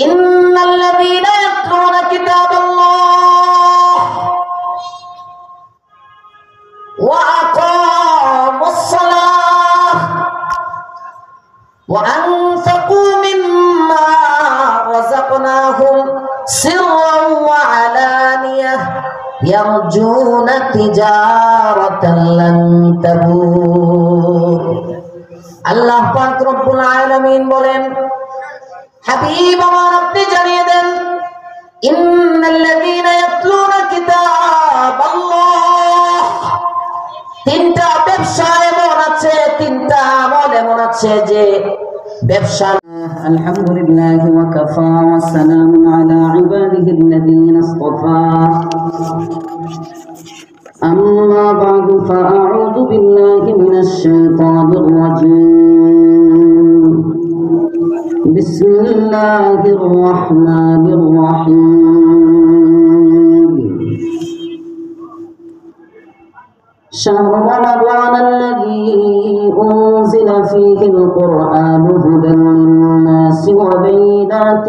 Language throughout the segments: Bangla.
ইন্নাল্লাযীনা ইয়াতলুনা কিতাবাল্লাহ ওয়া আকামুস সালাহ ওয়া আনফাকু মিম্মা রাযাকনাহুম সিররান ওয়া আলানিয়াহ ইয়ারজুনা তিজারাতান লান তাবুর। আল্লাহ পাক রব্বুল আলামিন বলেন, হাবিব আমার আপনি জানিয়ে দেন, ইন্নাল্লাযীনা ইয়াতলুনা কিতাবাল্লাহ, তিনটা ব্যবসা এমন আছে, তিনটা আমল এমন আছে যে ব্যবসা। আলহামদুলিল্লাহি ওয়া কাফা ওয়া সালামুন আলা ইবাদিহিল্লাযীনা ইসতাফা। أما بعد فأعوذ بالله من الشيطان الرجيم. بسم الله الرحمن الرحيم. شهر رمضان الذي أنزل فيه القرآن هدى للناس وبينات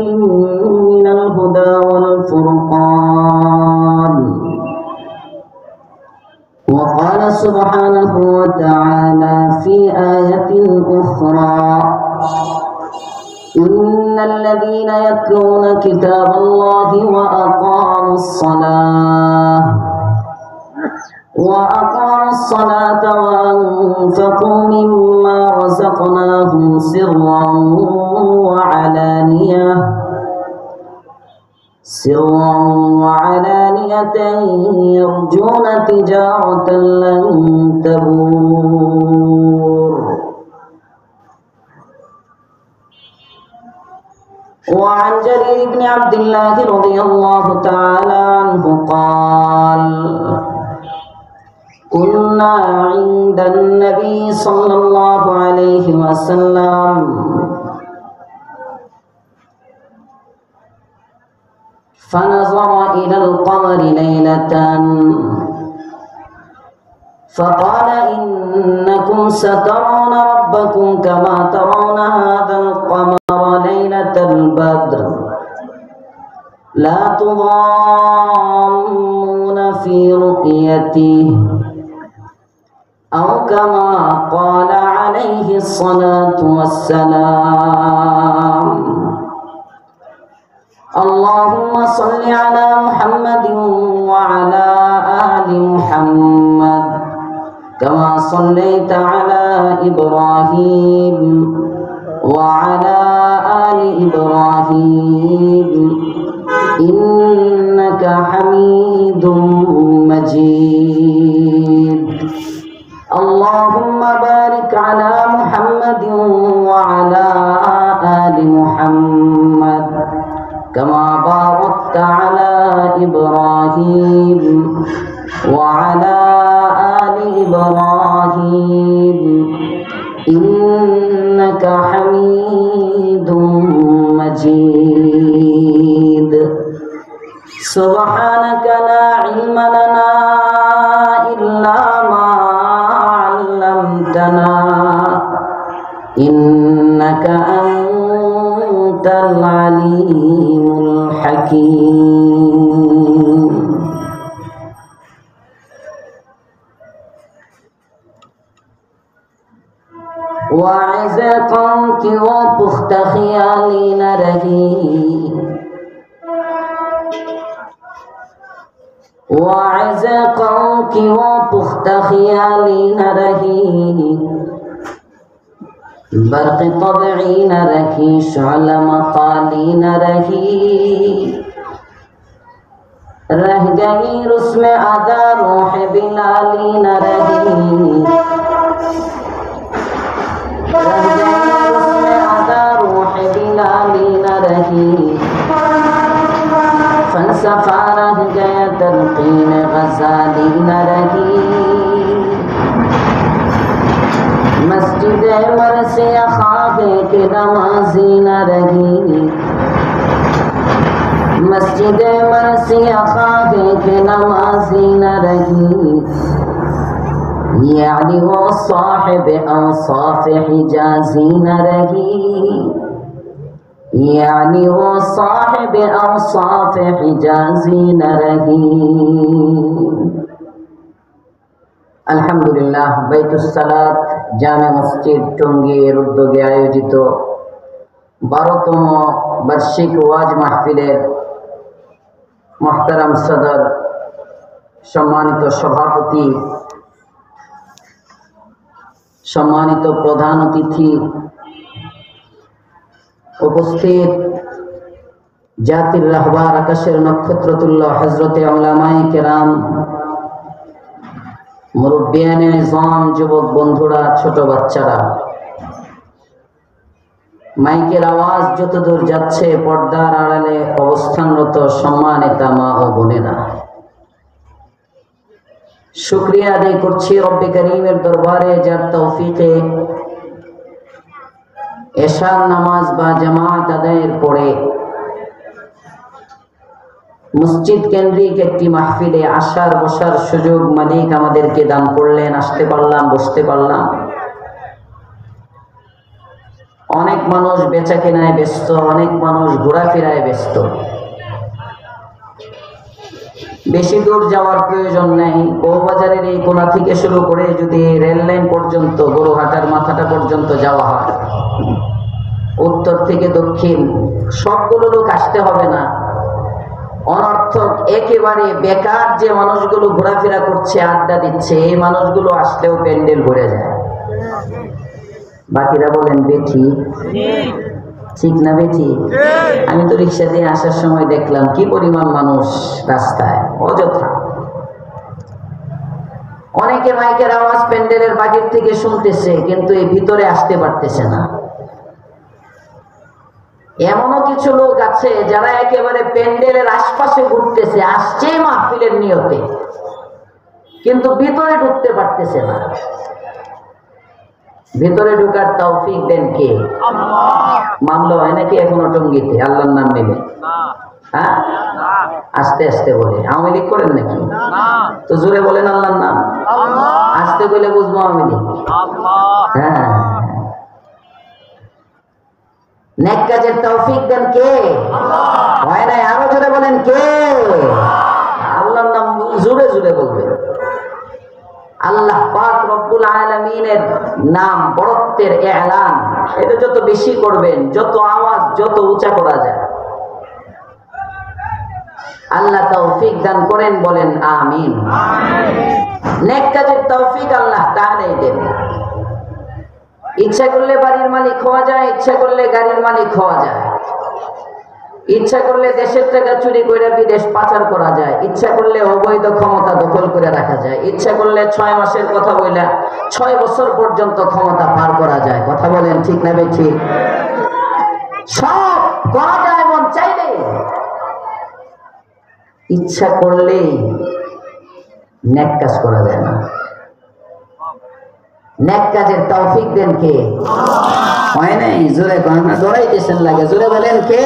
من الهدى والفرقان. وقال سبحانه وتعالى في آية أخرى: إن الذين يتلون كتاب الله وأقاموا الصلاة وأنفقوا مما رزقناهم سرا وعلانية يرجون تجارة لن تبور. وعن جرير بن عبد الله رضي الله تعالى عنه قال: كنا عند النبي صلى الله عليه وسلم فنظر إلى القمر ليلة فقال: إنكم سترون ربكم كما ترون هذا القمر ليلة البدر لا تضامون في رؤيته، أو كما قال عليه الصلاة والسلام. اللهم صل على محمد وعلى آل محمد كما صليت على إبراهيم وعلى آل إبراهيم إنك حميد مجيد. اللهم بارك على محمد وعلى آل محمد كما باركت على إبراهيم وعلى آل إبراهيم إنك حميد مجيد. سبحانك لا علم لنا إلا ما علمتنا إنك أنت العليم الحكيم. वाइज़ों की वो पुख्ता ख्याली न रही, वाइज़ों की वो पुख्ता ख्याली न रही, बर्क़ तबई न रही, शुअला मक़ाली न रही, रह गई रुस्म अदा रूह बिलाली न रही, रह गई रुस्म अदा रूह बिलाली न रही, फ़लसफ़ा रह गया तलक़ीन ग़ज़ाली न रही, मस्जिद मरसे ख़्वाबे के नमाज़ी न रही, मस्जिद मरसे ख़्वाबे के नमाज़ी न रही, यानी वो साहिब औसाफ हिजाज़ी न रही, यानी वो साहिब औसाफ हिजाजी न रही। আলহামদুলিল্লাহ, বাইতুস সালাত জামে মসজিদ টঙ্গীর উদ্যোগে আয়োজিত 12তম বার্ষিক ওয়াজ মাহফিলের মুহতারাম সদর, সম্মানিত সভাপতি, সম্মানিত প্রধান অতিথি, উপস্থিত জাতির রাহবার, আকাশের নক্ষত্রতুল্য হযরতে উলামায়ে কেরাম, মুরব্বিয়ানে ইজম, যুবক বন্ধুরা, ছোট বাচ্চারা, মাইকের আওয়াজ যতদূর যাচ্ছে পর্দার আড়ালে অবস্থানরত সম্মানিত মা ও বোনেরা, শুকরিয়া আদায় করছি রব্বে করিমের দরবারে, যার তৌফিকে এশার নামাজ বা জামাত আদায়ের পরে মসজিদ কেন্দ্রিক একটি মাহফিলে আসার বসার সুযোগ মালিক আমাদেরকে দান করলেন। আসতে পারলাম, বসতে পারলাম। অনেক মানুষ বেচা কেনায় ব্যস্ত, অনেক মানুষ ঘোরাফেরায় ব্যস্ত। বেশি দূর যাওয়ার প্রয়োজন নেই। বউবাজারের এই কোণা থেকে শুরু করে যদি রেল লাইন পর্যন্ত, গরুহাটার মাথাটা পর্যন্ত যাওয়া হয়, উত্তর থেকে দক্ষিণ সবগুলো লোক আসতে হবে না। অনর্থক একেবারে বেকার যে মানুষগুলো ঘোরাফেরা করছে, আড্ডা দিচ্ছে, এই মানুষগুলো আসলেও প্যান্ডেল ভরে যায়। বাকিরা বলেন বেঠি, ঠিক না বেঠি? আমি তো রিক্সা দিয়ে আসার সময় দেখলাম কি পরিমাণ মানুষ রাস্তায়, অযথা। অনেকে মাইকের আওয়াজ প্যান্ডেলের বাহির থেকে শুনতেছে, কিন্তু এই ভিতরে আসতে পারতেছে না। এমনও কিছু লোক আছে যারা একেবারে প্যান্ডেলের আশপাশে ঘুরতেছে, আসছে মাহফিলের নিয়তে, কিন্তু ভিতরে ঢুকতে পারতেছে না। ভিতরে ঢুকার তৌফিক দেন কে? মামলা হয় নাকি এখনো টঙ্গীতে আল্লাহর নাম নেবে? হ্যাঁ, আস্তে আস্তে বলে। আওয়ামী লীগ করেন নাকি? তো জোরে বলেন আল্লাহর নাম। আস্তে বলে বুঝবো আওয়ামী লীগ। হ্যাঁ, নেক কাজের তৌফিক দেন কে? হয় নাই, আরো জোরে বলেন কে? আল্লাহর নাম জোরে জোরে বলবেন। আল্লাহ পাক রব্বুল আলামিনের নাম বড়ত্বের এলান, এটা যত বেশি করবেন, যত আওয়াজ যত উঁচা করা যায়, আল্লাহ তৌফিক দান করেন। বলেন আমিন। নেক কাজের তৌফিক আল্লাহ তাআলাই দেন। ইচ্ছা করলে বাড়ির মালিক হওয়া যায়, ইচ্ছা করলে গাড়ির মালিক হওয়া যায়, ইচ্ছা করলে দেশের টাকা চুরি করে বিদেশ পাচার করা যায়, ইচ্ছা করলে অবৈধ ক্ষমতা দখল করে রাখা যায়, ইচ্ছা করলে 6 মাসের কথা বইলা 6 বছর পর্যন্ত ক্ষমতা পার করা যায়। কথা বলেন ঠিক না বেঠিক? সব করা যায় মন চাইলে। ইচ্ছা করলেই নেক কাজ করা যায় না। নেক কাজের তৌফিক দেন কে? হয় নাই, জোরে গণনা দৌড়াইতেছেন লাগে, জোরে বলেন কে?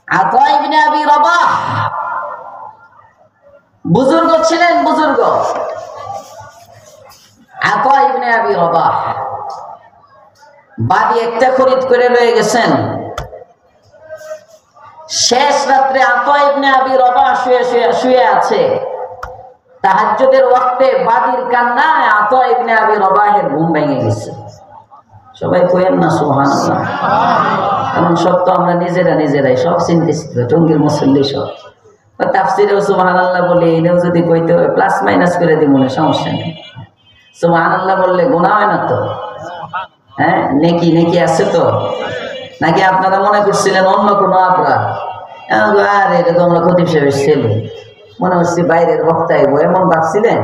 আতা ইবনে আবি রাবাহ বুজুর্গ ছিলেন, বুজুর্গ আতা ইবনে আবি রাবাহ বাড়ি একটা খরিদ করে রয়ে গেছেন। শেষ রাত্রে আতা ইবনে আবি রাবাহ শুয়ে আছে। তাহাজ্জুদের ওয়াক্তে বাদির কান্নায় আতা ইবনে আবি রাবাহের ঘুম ভেঙে গেছে। সবাই কইেন না সুবহানাল্লাহ। কারণ সব তো আমরা নিজেরাই সব চিন্তিত, টঙ্গীর মুসল্লি সব। তাফসিরেও সুবহানাল্লাহ বলে, এনেও যদি কইতে হয় প্লাস মাইনাস করে দিব না, সমস্যা নেই। সুবহানাল্লাহ বললে গুনাহ হয় না তো? হ্যাঁ, নেকি আছে তো? নাকি আপনারা মনে করছিলেন অন্য কোনো অপরাধ? আর এটা তো আমরা খতিব সাহেবের ছেলে, মনে হচ্ছে বাইরের বক্তায় এমন ভাবছিলেন?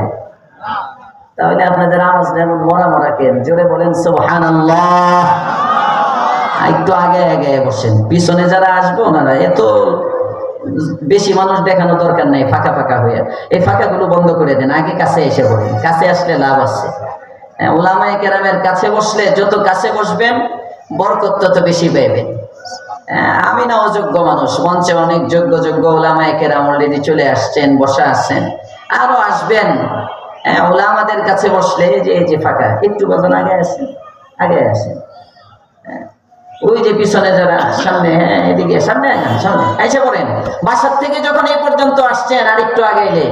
তাহলে আপনাদের আওয়াজ এমন মরা কেন? জোরে বলেন সুবহানাল্লাহ। একটু আগে বসেন, পিছনে যারা আসবে ওনারা এত বেশি মানুষ দেখানো দরকার নাই, ফাঁকা হয়ে এই ফাঁকাগুলো বন্ধ করে দেন, আগে কাছে এসে বলেন। কাছে আসলে লাভ আছে। উলামায়ে কেরামের কাছে বসলে যত কাছে বসবেন বরকত তত বেশি পাইবেন। আমি না অযোগ্য মানুষ, মঞ্চে অনেক যোগ্য উলামায়ে কেরাম অলরেডি চলে আসছেন, বসা আছেন, আরো আসবেন। ওলামাদের কাছে বসলে এই যে ফাঁকা, একটু বজন আগে আছেন, আগে আসেন। ওই যে পিছনে যারা, সামনে, হ্যাঁ এদিকে সামনে আগান, সামনে এসে পড়েন। বাসার থেকে যখন এই পর্যন্ত আসছেন আর একটু আগে এলে,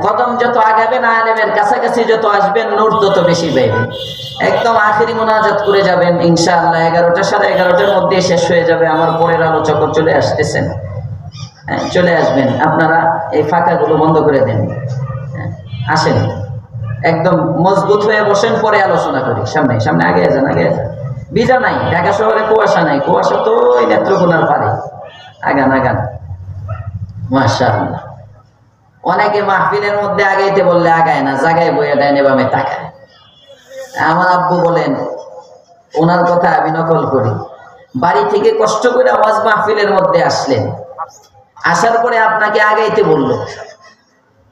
কদম যত আগাবেন আলেমের কাছাকাছি যত আসবেন নূর তত বেশি পাইবেন। একদম আখেরি মুনাজাত করে যাবেন ইনশাআল্লাহ। 11টা 11:30টার মধ্যে শেষ হয়ে যাবে। আমার পরের আলোচক চলে আসতেছেন, চলে আসবেন। আপনারা এই ফাঁকাগুলো বন্ধ করে দেন, আসেন একদম মজবুত হয়ে বসেন, পরে আলোচনা করি। সামনে সামনে আগে যান, আগে যান। ভিজা নাই, ঢাকা শহরে কুয়াশা নাই, কুয়াশা তো ওই নেত্রকোনার পারে। আগান আগান, মাশাআল্লাহ। অনেকে মাহফিলের মধ্যে আগাইতে বললে আগায় না, জায়গায় বইয়া ডাইনে বামে তাকায়। আমার আব্বু বলেন, ওনার কথা আমি নকল করি। বাড়ি থেকে কষ্ট করে ওয়াজ মাহফিলের মধ্যে আসলেন, আসার পরে আপনাকে আগাইতে বলল,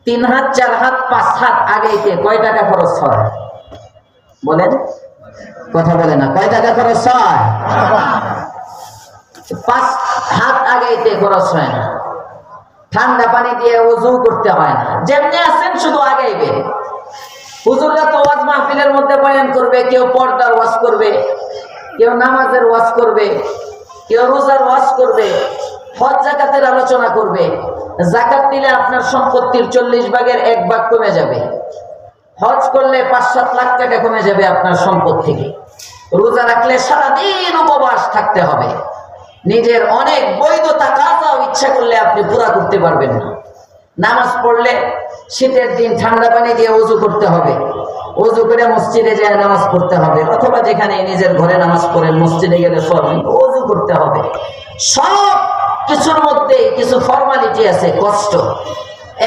3 হাত 4 হাত 5 হাত আগাইতে কয় টাকা খরচ হয় বলেন? কথা বলে না, কয় টাকা খরচ হয়? 5 হাত আগাইতে খরচ হয় না। ঠান্ডা পানি দিয়ে ওযু করতে হয় না, যেমনি আছেন শুধু আগাইবেন। হুজুররা তো ওয়াজ মাহফিলের মধ্যে বয়ান করবে, কেউ পর্দার ওয়াজ করবে, কেউ নামাজের ওয়াজ করবে, কেউ রোজার ওয়াজ করবে, হজ যাকাতের আলোচনা করবে। যাকাত দিলে আপনার সম্পত্তির 40 ভাগের 1 ভাগ কমে যাবে। হজ করলে 5-7 লাখ টাকা কমে যাবে আপনার সম্পদ থেকে। রোজা রাখলে সারাদিন উপবাস থাকতে হবে। নিজের অনেক বৈধ তাকাজাও ইচ্ছা করলে আপনি পুরা করতে পারবেন না। নামাজ পড়লে শীতের দিন ঠান্ডা পানি দিয়ে ওযু করতে হবে, ওযু করে মসজিদে যায় নামাজ পড়তে হবে, অথবা যেখানে নিজের ঘরে নামাজ পড়েন মসজিদে গেলে ওযু করতে হবে। সব কিছুর মধ্যে কিছু ফর্মালিটি আছে, কষ্ট।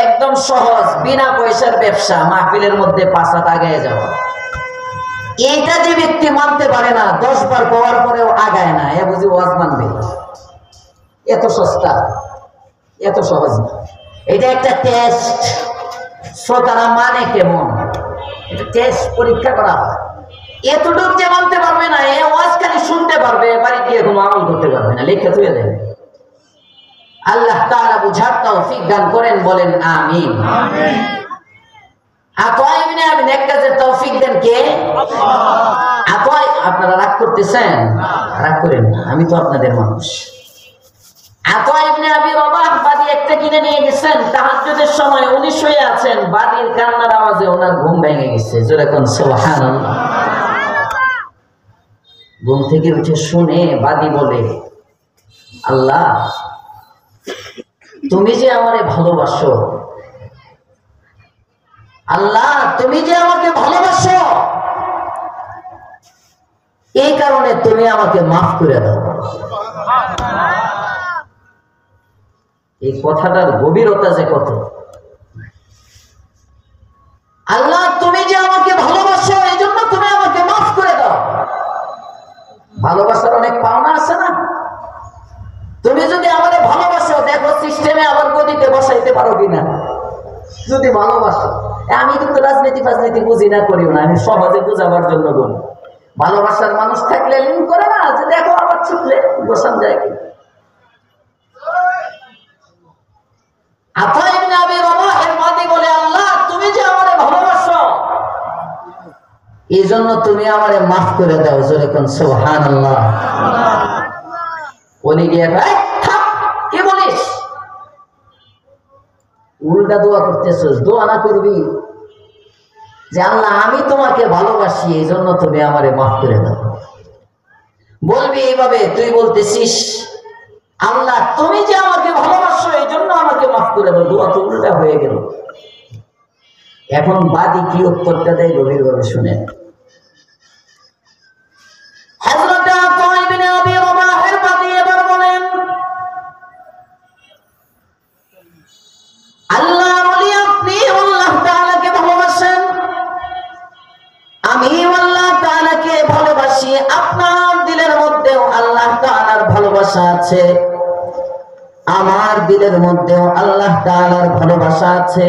একদম সহজ, বিনা পয়সার ব্যবসা, মাহফিলের মধ্যে 5 হাত আগায় যাওয়া। এইটা যে ব্যক্তি মানতে পারে না, 10 বার পাওয়ার পরেও আগায় না, এ বুঝি ওয়াজ মানবে? এত সস্তা, এত সহজ না। এটা একটা টেস্ট, শ্রোতারা মানে কেমন, এটা টেস্ট, পরীক্ষা করা হয়। এতটুকু যে মানতে পারবে না, এ ওয়াজ খালি শুনতে পারবে, বাড়ি গিয়ে কোনো আমল করতে পারবে না, লেখা তুলে দেবে। আল্লাহ তাআলা বুঝার তৌফিক দান করেন, বলেন আমিন। আতাই ইবনে আবি নেক্কাজের তৌফিক দেন কে? আল্লাহ। আতাই, আপনারা রাগ করতেছেন? রাগ করেন না, আমি তো আপনাদের মানুষ। আতাই ইবনে আবি রবাহ বাদি একটা কিনে নিয়ে গেছেন, তাহাজ্জুদের সময় উনি শুয়ে আছেন, বাদির কান্নার আওয়াজে ওনার ঘুম ভেঙে গেছে। জোরে কোন সুবহানাল্লাহ। ঘুম থেকে উঠে শুনে বাদি বলে, আল্লাহ তুমি যে আমারে ভালোবাসো, আল্লাহ তুমি যে আমাকে ভালোবাসো, এই কারণে তুমি আমাকে মাফ করে দাও। এই কথাটার গভীরতা যে কত! আল্লাহ তুমি যে আমাকে ভালোবাসো, এই জন্য তুমি আমাকে মাফ করে দাও। ভালোবাসার অনেক পাওনা আছে না? তুমি যদি আমাদের ভালোবাসো, দেখো সিস্টেমে আবার গদিতে বসাইতে পারো কিনা। যদি ভালোবাসো, আমি কিন্তু রাজনীতি ফাজনীতি বুঝি না, করিও না, আমি সহজে বুঝাবার জন্য বলি। ভালোবাসার মানুষ থাকলে লিঙ্ক করে না, যে দেখো আমার ছুটলে বসান যায় কি। আতাই ইবনে আবি রবাহের মাদি বলে, আল্লাহ তুমি যে আমারে ভালোবাসো, এই জন্য তুমি আমারে মাফ করে দাও। জোরে কোন সুবহানাল্লাহ। বলি গিয়ে কি বলিস, উল্টা দোয়া করতেছিস। দোয়া না করবি যে আল্লাহ আমি তোমাকে ভালোবাসি, এই জন্য তুমি আমারে মাফ করে দাও। বলবি এইভাবে, তুই বলতেছিস আল্লাহ তুমি যে আমাকে ভালোবাসো, এই জন্য আমাকে মাফ করে দাও। দোয়া তো উল্টা হয়ে গেল। এখন বাদী কি উত্তরটা দেয় গভীরভাবে শুনে। হযরত আতাই ইবনে আবি রবাহের বাদী এবার বলেন, আল্লাহ বলি আপনি আল্লাহ তাআলাকে ভালোবাসেন, আমি আল্লাহ তাআলাকে ভালোবাসি। আপনার দিলের মধ্যেও আল্লাহ তাআলার ভালোবাসা আছে, আমার দিলের মধ্যেও আল্লাহ তাআলার ভালোবাসা আছে।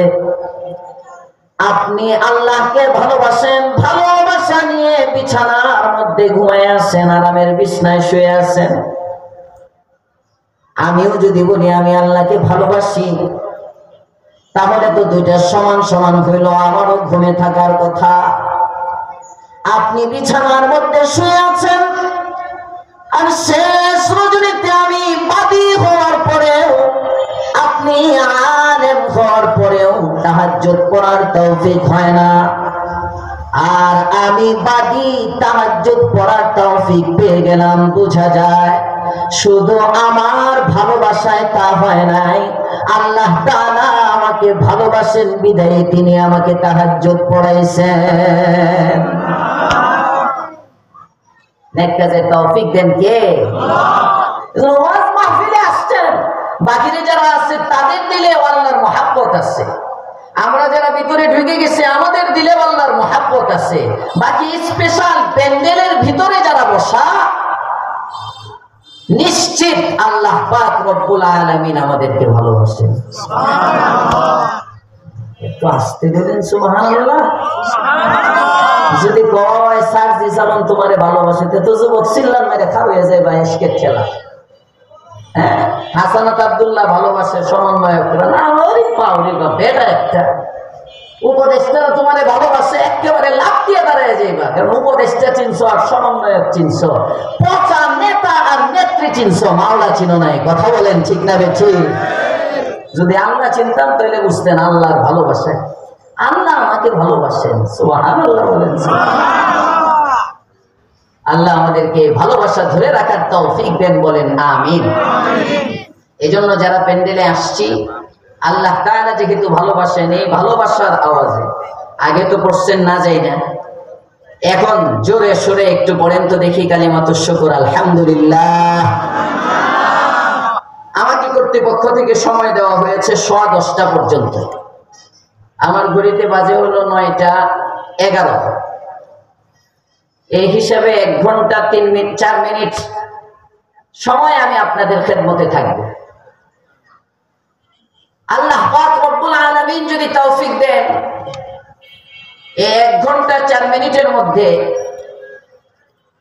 আপনি আল্লাহকে ভালোবাসেন, ভালোবাসা নিয়ে বিছানার মধ্যে ঘুমায় আছেন, আরামের বিছানায় শুয়ে আছেন। আমিও যদি বলি আমি আল্লাহকে ভালোবাসি, তাহলে তো দুইটা সমান সমান হইল। আমারও ঘুমে থাকার কথা, আপনি বিছানার মধ্যে শুয়ে আছেন, আর শেষ রজনীতে আমি বাদী হওয়ার পরেও, আপনি আলেম হওয়ার পরেও তাহাজ্জুদ পড়ার তৌফিক হয় না, আর আমি বাদী তাহাজ্জুদ পড়ার তৌফিক পেয়ে গেলাম। বোঝা যায় শুধু আমার ভালোবাসায় তা হয় নাই, আল্লাহ তাআলা আমাকে ভালোবাসেন বিধায় তিনি আমাকে তাহাজ্জুদ পড়াইছেন। নেক কাজের তৌফিক দেন কে? ওয়াজ মাহফিলে আসছেন, বাহিরে যারা আছে তাদের দিলে আল্লাহর মহব্বত আছে, আমরা যারা ভিতরে ঢুকে গেছি আমাদের দিলে আল্লাহর মহব্বত আছে। বাকি স্পেশাল প্যান্ডেলের ভিতরে যারা বসা, নিশ্চিত আল্লাহ পাক রব্বুল আলামিন আমাদেরকে ভালোবাসেন। একটু আসতে দিলেন সুবহানাল্লাহ। যদি কয় স্যার জি সালাম তোমারে ভালোবাসে, তো যুবক চিল্লান মেরে খাওয়া হয়ে যায় বা এসকের খেলা। হ্যাঁ, হাসানাত আব্দুল্লাহ ভালোবাসে, সমন্বয়করা না ওরে পাউরি বা বেটা একটা উপদেষ্টারা তোমারে ভালোবাসে, একেবারে লাভ দিয়ে দাঁড়ায় যাইবা, কারণ উপদেষ্টা চিনছো আর সমন্বয়ক চিনছো, পচা নেতা আর নেত্রী চিনছো, মাওলা চিনো নাই। কথা বলেন ঠিক না বেঠি? যদি আল্লাহ চিনতাম তাহলে বুঝতেন আল্লাহর ভালোবাসে, আল্লাহ আমাকে ভালোবাসেন। সুবহানাল্লাহ বলেন। আল্লাহ আমাদেরকে ভালোবাসা ধরে রাখার তৌফিক দেন, বলেন আমিন। এজন্য যারা প্যান্ডেলে আসছি, আল্লাহ তাআলা যেহেতু ভালোবাসেন, এই ভালোবাসার আওয়াজে আগে তো পড়ছেন না যাই না, এখন জোরে সোরে একটু পড়েন তো দেখি কালিমাতুশ শুকর আলহামদুলিল্লাহ। আমাকে কর্তৃপক্ষ থেকে সময় দেওয়া হয়েছে 10:15 পর্যন্ত। আমার ঘড়িতে বাজে হলো 9টা 11। এই হিসাবে 1 ঘন্টা 4 মিনিট সময় আমি আপনাদের খেদমতে থাকবো। আল্লাহ পাক রব্বুল আলামিন যদি তৌফিক দেন, 1 ঘন্টা 4 মিনিটের মধ্যে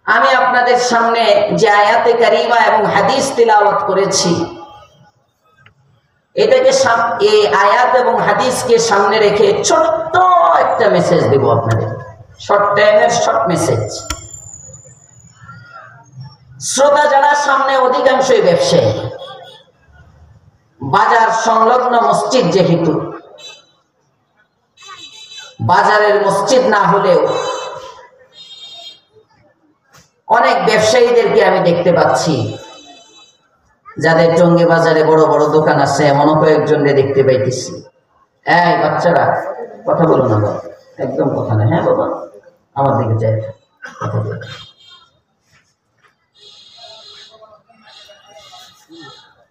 আমি আপনাদের সামনে যে আয়াতে কারিমা এবং হাদিস তিলাওয়াত করেছি, এটাকে এই আয়াত এবং হাদিসকে সামনে রেখে ছোট্ট একটা মেসেজ দেব আপনাদের, শর্ট টাইমের শর্ট মেসেজ। শ্রোতা যারা সামনে অধিকাংশই ব্যবসায়ী, বাজার সংলগ্ন মসজিদ, যেহেতু বাজারের মসজিদ না হলেও অনেক ব্যবসায়ীদেরকে আমি দেখতে পাচ্ছি, যাদের টঙ্গী বাজারে বড় বড় দোকান আছে, এমনও কয়েকজনকে দেখতে পাইতেছি। এই বাচ্চারা কথা বলো না বাবা, একদম কথা না। হ্যাঁ বাবা, আমার দিকে যাই, কথা বলো।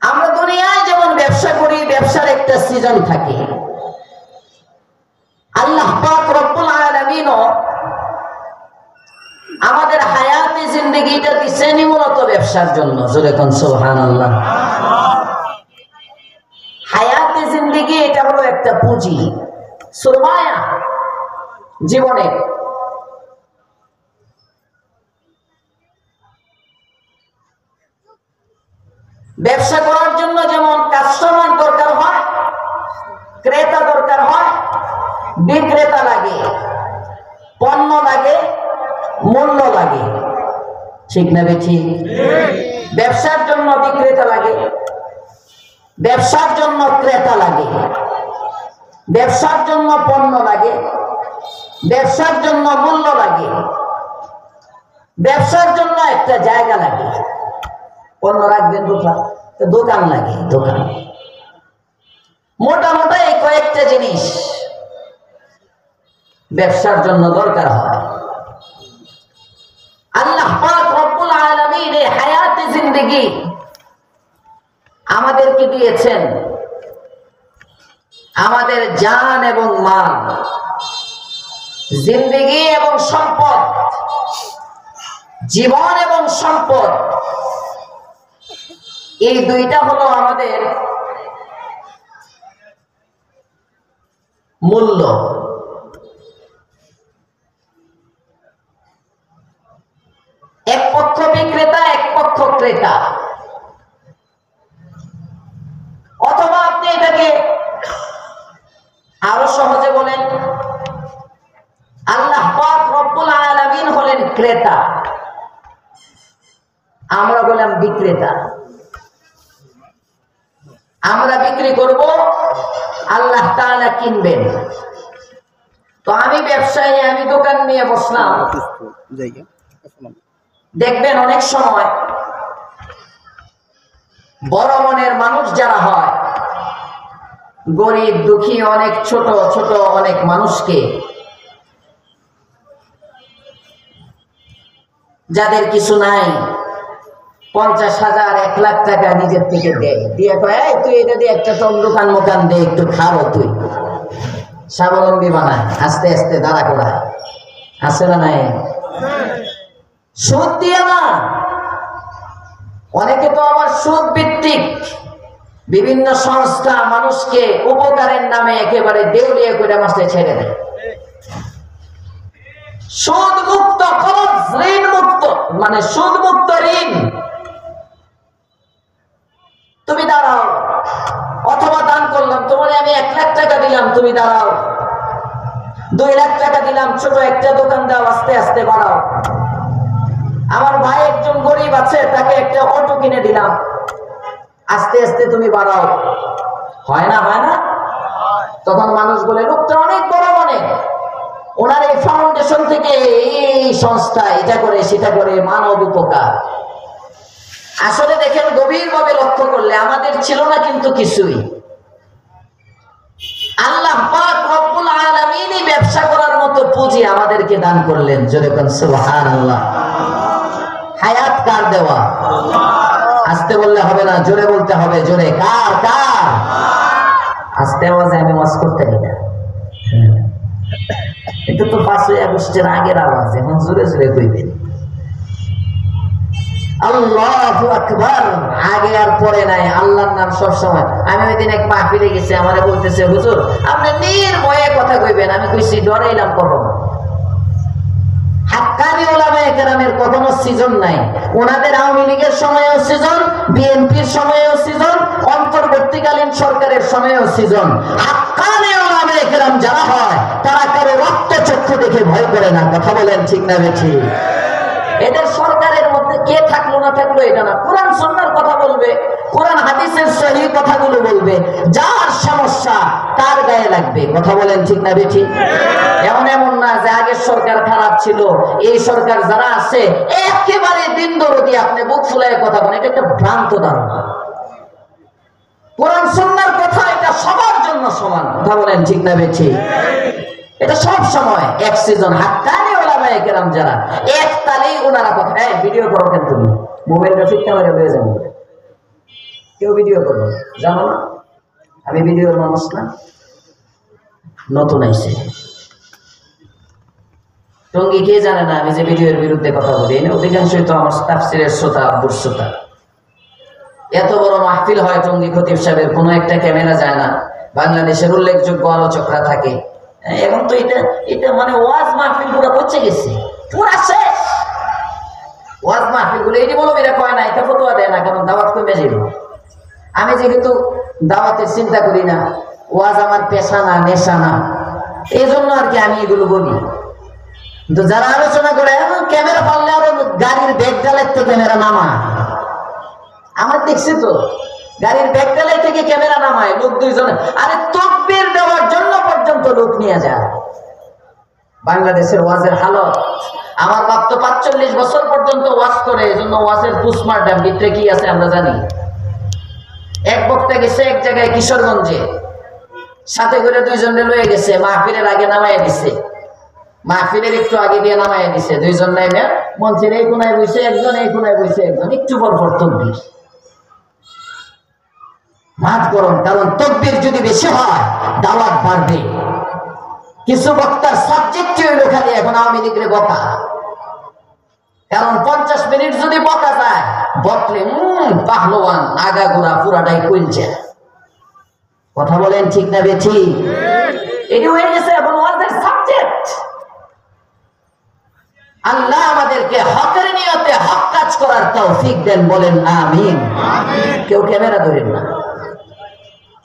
আমরা দুনিয়ায় যেমন ব্যবসা করি, ব্যবসার একটা সিজন থাকে। আল্লাহ পাক রব্বুল আলামিনও আমাদের হায়াতে জিন্দেগিটা দিছেন মূলত ব্যবসার জন্য। জোরে কোন সুবহানাল্লাহ। হায়াতে জিন্দেগি এটা হলো একটা পুঁজি, সুরমায়া জীবনে। ব্যবসা করার জন্য যেমন কাস্টমার দরকার হয়, ক্রেতা দরকার হয়, বিক্রেতা লাগে, পণ্য লাগে, মূল্য লাগে, ঠিক না বেঠিক? ব্যবসার জন্য বিক্রেতা লাগে, ব্যবসার জন্য ক্রেতা লাগে, ব্যবসার জন্য পণ্য লাগে, ব্যবসার জন্য মূল্য লাগে, ব্যবসার জন্য একটা জায়গা লাগে। পণ্য রাখবেন কোথায়? দোকান লাগে, দোকান। মোটামুটি এই কয়েকটা জিনিস ব্যবসার জন্য দরকার হয়। আল্লাহ পাক রব্বুল আলামিন এই হায়াতে জিন্দেগি আমাদেরকে দিয়েছেন, আমাদের জান এবং মাল, জিন্দেগি এবং সম্পদ, জীবন এবং সম্পদ, এই দুইটা হলো আমাদের মূল্য। এক পক্ষ বিক্রেতা, এক পক্ষ ক্রেতা। অথবা আপনি এটাকে আরো সহজে বলেন, আল্লাহ পাক রব্বুল আলামিন আমরা বললাম বিক্রেতা, আমরা বিক্রি করব, আল্লাহ তাআলা কিনবেন। তো আমি ব্যবসায়ী, আমি দোকান নিয়ে বসলাম। দেখবেন অনেক সময় বড় মনের মানুষ যারা হয়, গরিব দুঃখী অনেক ছোট ছোট অনেক মানুষকে, যাদের কিছু নাই, 50,000 1 লাখ টাকা নিজের থেকে দেয়, দিয়ে কয় তুই এটা দিয়ে একটা দোকান মোকান দে, একটু খাবো, তুই স্বাবলম্বী বানায়, আস্তে আস্তে দাঁড়া করা আছে না নাই? সুদ দিয়ে না, অনেকে তো আমার সুদ ভিত্তিক বিভিন্ন সংস্থা মানুষকে উপকারের নামে একেবারে দেউলিয়া করে মাসে ছেড়ে দেয়। সুদ মুক্ত খরচ, ঋণ মুক্ত, মানে সুদ মুক্ত ঋণ। তুমি দাঁড়াও, অথবা দান করলাম, তোমার আমি 1 লাখ টাকা দিলাম, তুমি দাঁড়াও, 2 লাখ টাকা দিলাম, ছোট একটা দোকান দাও, আস্তে আস্তে বাড়াও। আমার ভাই একজন গরিব আছে, তাকে একটা অটো কিনে দিলাম, আস্তে আস্তে তুমি বাড়াও। হয় না? হয় না? তখন মানুষ বলে লোকটা অনেক বড় মনে, ওনার এই ফাউন্ডেশন থেকে এই সংস্থা এটা করে সেটা করে, মানব উপকার। আসলে দেখেন গভীরভাবে লক্ষ্য করলে আমাদের ছিল না কিন্তু কিছুই। আল্লাহ পাক রব্বুল আলামিনই ব্যবসা করার মতো পুঁজি আমাদেরকে দান করলেন। জোরে কোন সুবহানাল্লাহ। হায়াত কার দেওয়া? আস্তে বললে হবে না, জোরে বলতে হবে। জোরে কার? কার? আস্তে আওয়াজে আমি ওয়াজ করতে না, এটা তো 5ই আগস্টের আগের আওয়াজ, এখন জোরে জোরে কইবেন আল্লাহু আকবার। আগে আর পরে নাই, আল্লাহর নাম সব সময়। আমি ওই দিন এক মাহফিলে গেছি, আমারে বলতেছে হুজুর আপনি নির্ভয়ে কথা কইবেন। আমি কইছি ডরাইলাম কখনো? হাক্কানি উলামায়ে কেরামের কখনো সিজন নাই। ওনাদের আওয়ামী লীগের সময়ও সিজন, বিএনপির সময়ও সিজন, অন্তর্বর্তীকালীন সরকারের সময়ও সিজন। হাক্কানি উলামায়ে কেরাম যারা হয় তারা কারো রক্ত চক্ষু দেখে ভয় করে না। কথা বলেন ঠিক না বেঠিক? এদের সরকারের মধ্যে কে থাকলো না থাকলো এটা না, কোরআন সুন্নাহর কথা বলবে, কোরআন হাদিসের সহিহ কথাগুলো বলবে, যার সমস্যা তার গায়ে লাগবে। কথা বলেন ঠিক না বেঠিক? এমন না যে আগের সরকার খারাপ ছিল, এই সরকার যারা আছে একেবারে দিন দরদি, আপনি বুক ফুলায় কথা বলেন, এটা একটা ভ্রান্ত ধারণা। কোরআন সুন্নাহর কথা এটা সবার জন্য সমান। কথা বলেন ঠিক না বেঠিক? এটা সব সময় এক সিজন। হাক্কানি উলামায়ে কেরাম যারা এক তালেই ওনারা কথা। ভিডিও করো কেন তুমি? মোবাইলটা ঠিক ক্যামেরা হয়ে যাবে, কেউ ভিডিও করো জানো না? আমি ভিডিওর মানুষ না, নতুন আইছে টঙ্গী, কে জানে না আমি যে ভিডিওর বিরুদ্ধে কথা বলি? অধিকাংশই তো আমার তাফসীরের শ্রোতা, আব্বুর শ্রোতা। এত বড় মাহফিল হয় টঙ্গী খতিব সাহেবের, কোনো একটা ক্যামেরা যায় না। বাংলাদেশের উল্লেখযোগ্য আলোচকরা থাকে। এখন তো এটা মানে ওয়াজ মাহফিল পুরো পচে গেছে, পুরা শেষ। ওয়াজ মাহফিল গুলো এই বলো এরা কয় না, এটা ফতোয়া দেয় না, কারণ দাওয়াত কমে যাবে। আমি যেহেতু দাওয়াতের চিন্তা করি না, ওয়াজ আমার পেশা না, নেশা না, এই জন্য আর কি আমি এগুলো বলি। কিন্তু যারা আলোচনা করে ক্যামেরা পারলে আরো গাড়ির ব্যাগ ডালের থেকে ক্যামেরা নামা, আমার দেখছি তো গাড়ির ব্যাগ ডালের থেকে ক্যামেরা নামায় লোক দুইজনে। আরে তাকবীর দেওয়ার জন্য পর্যন্ত লোক নিয়ে যায়। বাংলাদেশের ওয়াজের হালত, আমার বাপ তো 45 বছর পর্যন্ত ওয়াজ করে, এজন্য ওয়াজের পুষমার্টাম ভিতরে কি আছে আমরা জানি। এক বক্তা গেছে এক জায়গায় কিশোরগঞ্জে, সাথে করে 2 জনে লয়ে গেছে, মাহফিলের আগে নামাইয়া দিছে, মাহফিলের একটু আগে দিয়ে নামাইয়া দিছে। 2 জন নাইমে মঞ্চের এই কোনায় বসে একজন, এই কোনায় বসে একজন, একটু পর পর তাকবীর। মাত করুন, কারণ তাকবীর যদি বেশি হয় দাওয়াত বাড়বে। কিছু বক্তার সাবজেক্ট হইল খালি এখন আওয়ামী লীগের বকা, কারণ 50 মিনিট যদি বকা যায়, বকলে পাহলোয়ান আগাগোড়া পুরাটাই কইলছে। কথা বলেন ঠিক না বেঠিক? এটি হয়ে গেছে এখন ওয়াজের সাবজেক্ট। আল্লাহ আমাদেরকে হকের নিয়তে হক কাজ করার তৌফিক দেন, বলেন আমিন। কেউ ক্যামেরা ধরেন না,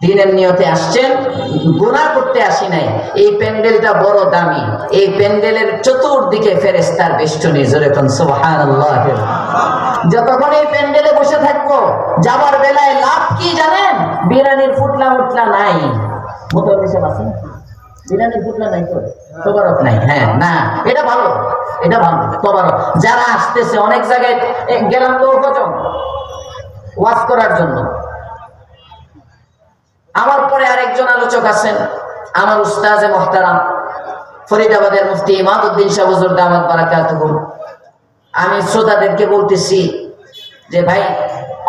দিনের নিয়তে আসছেন, গুনাহ করতে আসি নাই। এই প্যান্ডেলটা বড় দামি, এই প্যান্ডেলের চতুর্দিকে ফেরেশতার বেষ্টনী, জোরে কোন সুবহানাল্লাহ। যতক্ষণ এই প্যান্ডেলে বসে থাকবো, যাবার বেলায় লাভ কি জানেন? বিরানির ফুটলা উঠলা নাই, মোতাবেক আছে বিরানির ফুটলা নাই, তো তোবারক নাই। হ্যাঁ না, এটা ভালো, এটা ভালো তোবারক। যারা আসতেছে, অনেক জায়গায় গেলাম তো ওয়াজ করার জন্য, আমার পরে আরেকজন আলোচক আছেন, আমার উস্তাজে মুহতারাম ফরিদাবাদের মুফতি ইমাদউদ্দিন শাহ হুজুর দামাত বারাকাতুহু। আমি শ্রোতাদেরকে বলতেছি যে ভাই,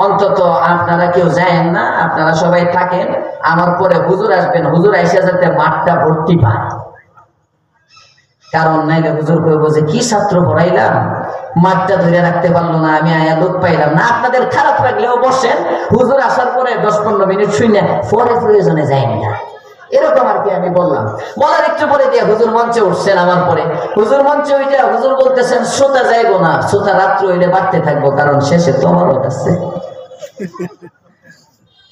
অন্তত আপনারা কেউ যায়েন না, আপনারা সবাই থাকেন, আমার পরে হুজুর আসবেন, হুজুর আইসা যাতে মাঠটা ভর্তি পায়। কারণ নাইলে হুজুর কইব যে কি ছাত্র পড়াইলাম, মাঠটা ধরে রাখতে পারলো না, আমি আয়া লোক পাইলাম না। আপনাদের খারাপ লাগলেও বসেন, হুজুর আসার পরে 10-15 মিনিট শুনে পরে প্রয়োজনে যায়নি না, এরকম আর কি। আমি বললাম, বলার একটু পরে দিয়ে হুজুর মঞ্চে উঠছেন। আমার পরে হুজুর মঞ্চে উঠে হুজুর বলতেছেন, শ্রোতা যাইবো না, শ্রোতা রাত্র হইলে বাড়তে থাকবো, কারণ শেষে তোমারও কাছে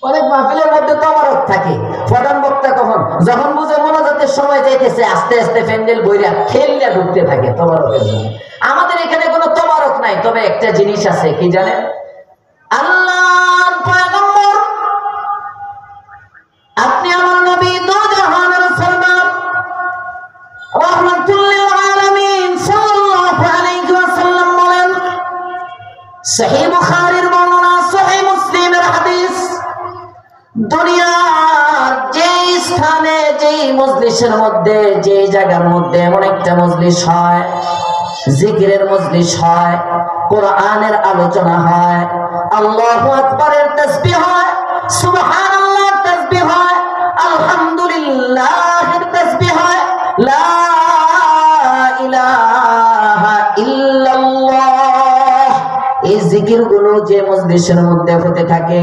অনেক মাহফিলের মধ্যে তবারক থাকে। প্রধান বক্তা কখন যখন বুঝে মোনাজাতের সময় যাইতেছে, আস্তে আস্তে প্যান্ডেল বইরা খেললে ঢুকতে থাকে তবারকের জন্য। আমাদের এখানে কোনো তবারক নাই, তবে একটা জিনিস আছে, কি জানেন? আল্লাহর পয়গম্বর, আপনি আমার নবী, দো জাহানের সরদার, রাহমাতুল লিল আলামিন সাল্লাল্লাহু আলাইহি ওয়াসাল্লাম বলেন, সহিহ বুখারীর বর্ণনা, সহিহ মুসলিমের হাদিস, দুনিয়ার যে স্থানে, যে মজলিসের মধ্যে, যে জায়গার মধ্যে এমন একটা মজলিস হয়, জিকিরের মজলিস হয়, কোরআনের আলোচনা হয়, আল্লাহু আকবারের তাসবিহ হয়, সুবহানাল্লাহর তাসবিহ হয়, আলহামদুলিল্লাহের তাসবিহ হয়, লা ইলাহা ইল্লাল্লাহ, এই জিকিরগুলো যে মজলিসের মধ্যে হতে থাকে,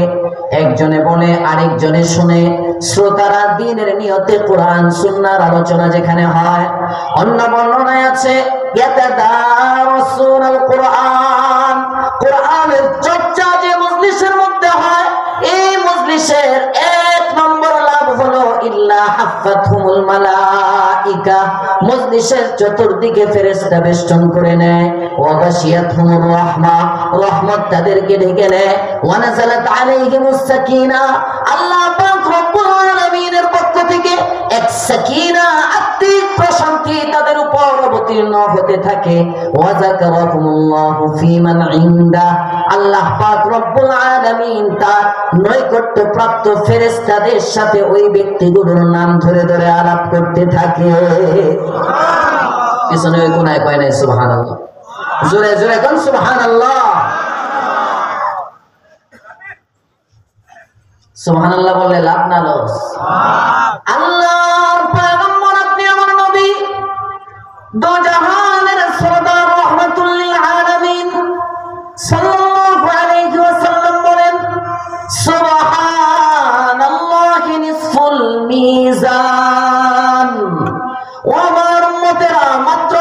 একজনে বলে আরেকজনে শুনে, শ্রোতারা দিনের নিয়তে কোরআন সুন্নাহর আলোচনা যেখানে হয়। অন্য বর্ণনায় আছে, ইয়াতাদারাসুনাল কোরআন, কোরআনের চর্চা যে মজলিসের মধ্যে হয়, এই মজলিসের এক নম্বর লাভ হলো ইল্লা হাফাতহুমুল মালাইকা, মজলিসের চতুর্দিকে ফেরেশতা বেষ্টন করে নেয়, ওয়া গাশিয়াতহুমুর রাহমা, রহমত তাদেরকে ঢেকে নেয়, ওয়া নাযালাত আলাইহিমুস সাকিনা, আল্লাহ পাক রব্বুল আলামিনের পক্ষ থেকে এক সাকিনা, আত্মিক প্রশান্তি তাদের উপর অবতীর্ণ হতে থাকে, ওয়া যাকারাহুমুল্লাহু ফীমান ইনদা, আল্লাহ পাক রব্বুল আলামিন তার নৈকট্যপ্রাপ্ত ফেরেশতাদের সাথে ওই ব্যক্তিগুলোর নাম ধরে ধরে আলাপ করতে থাকে। পিছনে ওই কোনায় কয় নাই সুবহানাল্লাহ, জোরে জোরে কোন সুবহানাল্লাহ। সুবহানাল্লাহ বললে লাভ না লস? আল্লাহর পয়গম্বর, আপনি আমার নবী, দো জাহানের সরদার, রাহমাতুল লিল আলামিন সাল্লাল্লাহু আলাইহি ওয়াসাল্লাম বলেন, সুবহানাল্লাহি নিসফুল মিজান। ও আমার উম্মতেরা, মাত্র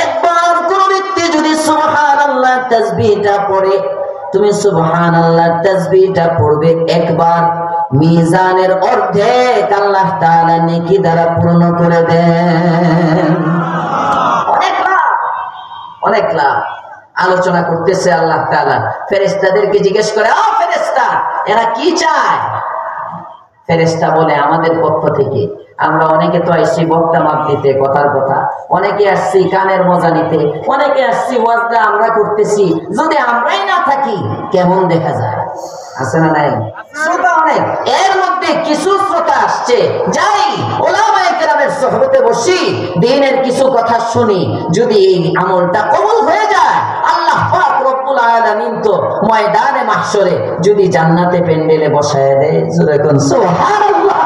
একবার কোন ব্যক্তি যদি সুবহানাল্লাহ তাসবিহটা পড়ে, তুমি সুবহানাল্লাহ তাসবিহটা পড়বে একবার, মিজানের অর্ধেক আল্লাহ তাআলা নেকি দ্বারা পূর্ণ করে দেন। অনেক লাভ আলোচনা করতেছে আল্লাহ তাআলা। ফেরেশতাদেরকে জিজ্ঞেস করে, ও ফেরেশতা, এরা কি চায়? ফেরেশতা বলে, আমাদের পক্ষ থেকে আমরা অনেকে তো আসছি বক্তা মাপ দিতে, কথার কথা, অনেকে আসছি কানের মজা নিতে, অনেকে আসছি ওয়াজটা আমরা করতেছি, যদি আমরাই না থাকি কেমন দেখা যায়? আছে না নাই? শ্রোতা অনেক, এর মধ্যে কিছু শ্রোতা আসছে, যাই ওলামায়ে কেরামের সোহবতে বসি, দ্বীনের কিছু কথা শুনি, যদি এই আমলটা কবুল হয়ে যায়, আল্লাহ পাক রব্বুল আলামিন তো ময়দানে মাহশরে যদি জান্নাতে প্যান্ডেলে বসায় দেয়, জোরে কোন সুবহানাল্লাহ।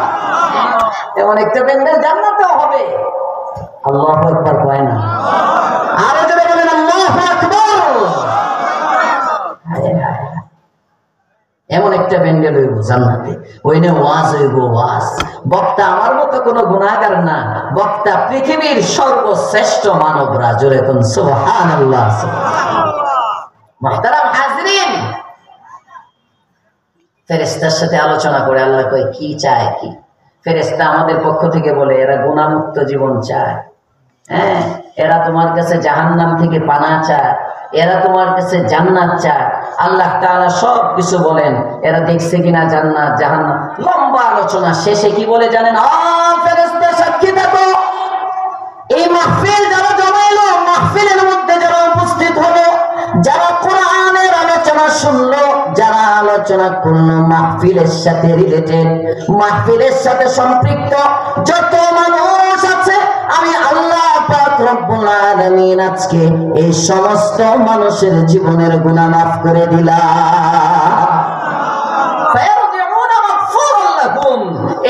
এমন একটা প্যান্ডেল জান্নাতেও হবে। আল্লাহু আকবার কয় না? আরো জোরে বলেন আল্লাহু আকবার। এমন একটা প্যান্ডেল হইব জান্নাতে, ওইনে ওয়াজ হইব, ওয়াজ। বক্তা আমার মতো কোনো গুনাহগার না, বক্তা পৃথিবীর সর্বশ্রেষ্ঠ মানবরা, জোরে কোন সুবহানাল্লাহ। মুহতারাম হাজরিন, ফেরেশতার সাথে আলোচনা করে আল্লাহ কয় কি চায় কি? ফেরেশতা আমাদের পক্ষ থেকে বলে এরা গুনাহমুক্ত জীবন চায়, হ্যাঁ, এরা তোমার কাছে জাহান্নাম থেকে পানা চায়, এরা তোমার কাছে জান্নাত চায়। আল্লাহ তাআলা সব কিছু বলেন, এরা দেখছে কিনা জান্নাত জাহান্নাম। লম্বা আলোচনা শেষে কি বলে জানেন? ফেরেশতা সাক্ষী থাকো, এই মাহফিল যারা জমাইলো, মাহফিলের মধ্যে যারা উপস্থিত হলো, যারা কোরআনের আলোচনা শুনলো, যারা আলোচনা করলো মাহফিলের সাথে রিলেটেড, মাহফিলের সাথে সম্পৃক্ত যত মানুষ আছে, আমি আল্লাহ পাক রব্বুল আলামিন আজকে এই সমস্ত মানুষের জীবনের গুনাহ মাফ করে দিলাম।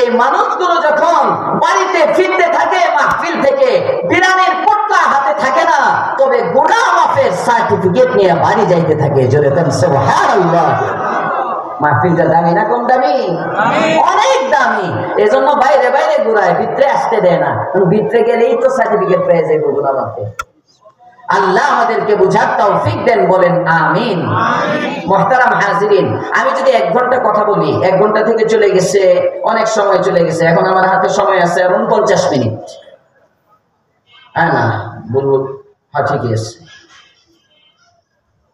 এই মানুষগুলো যখন বাড়িতে ফিরতে থাকে মাহফিল থেকে, বিরানির পোটলা হাতে থাকে না, তবে গুনাহ মাফের সার্টিফিকেট নিয়ে বাড়ি যাইতে থাকে। জোরে বলেন সুবহানাল্লাহ। মাহফিলটা দামি না কম দামি? অনেক দামি। এজন্য বাইরে বাইরে ঘুরায়, ভিতরে আসতে দেয় না। ভিতরে গেলেই তো সার্টিফিকেট পেয়ে যাইব গুনাহ মাফের। আল্লাহ আমাদেরকে বুঝার তৌফিক দেন, বলেন আমিন। মুহতারাম হাজিরিন, আমি যদি 1 ঘন্টা কথা বলি, 1 ঘন্টা থেকে চলে গেছে, অনেক সময় চলে গেছে। এখন আমার হাতে সময় আছে 49 মিনিট। হ্যাঁ না বলবো? হ্যাঁ ঠিকই আছে,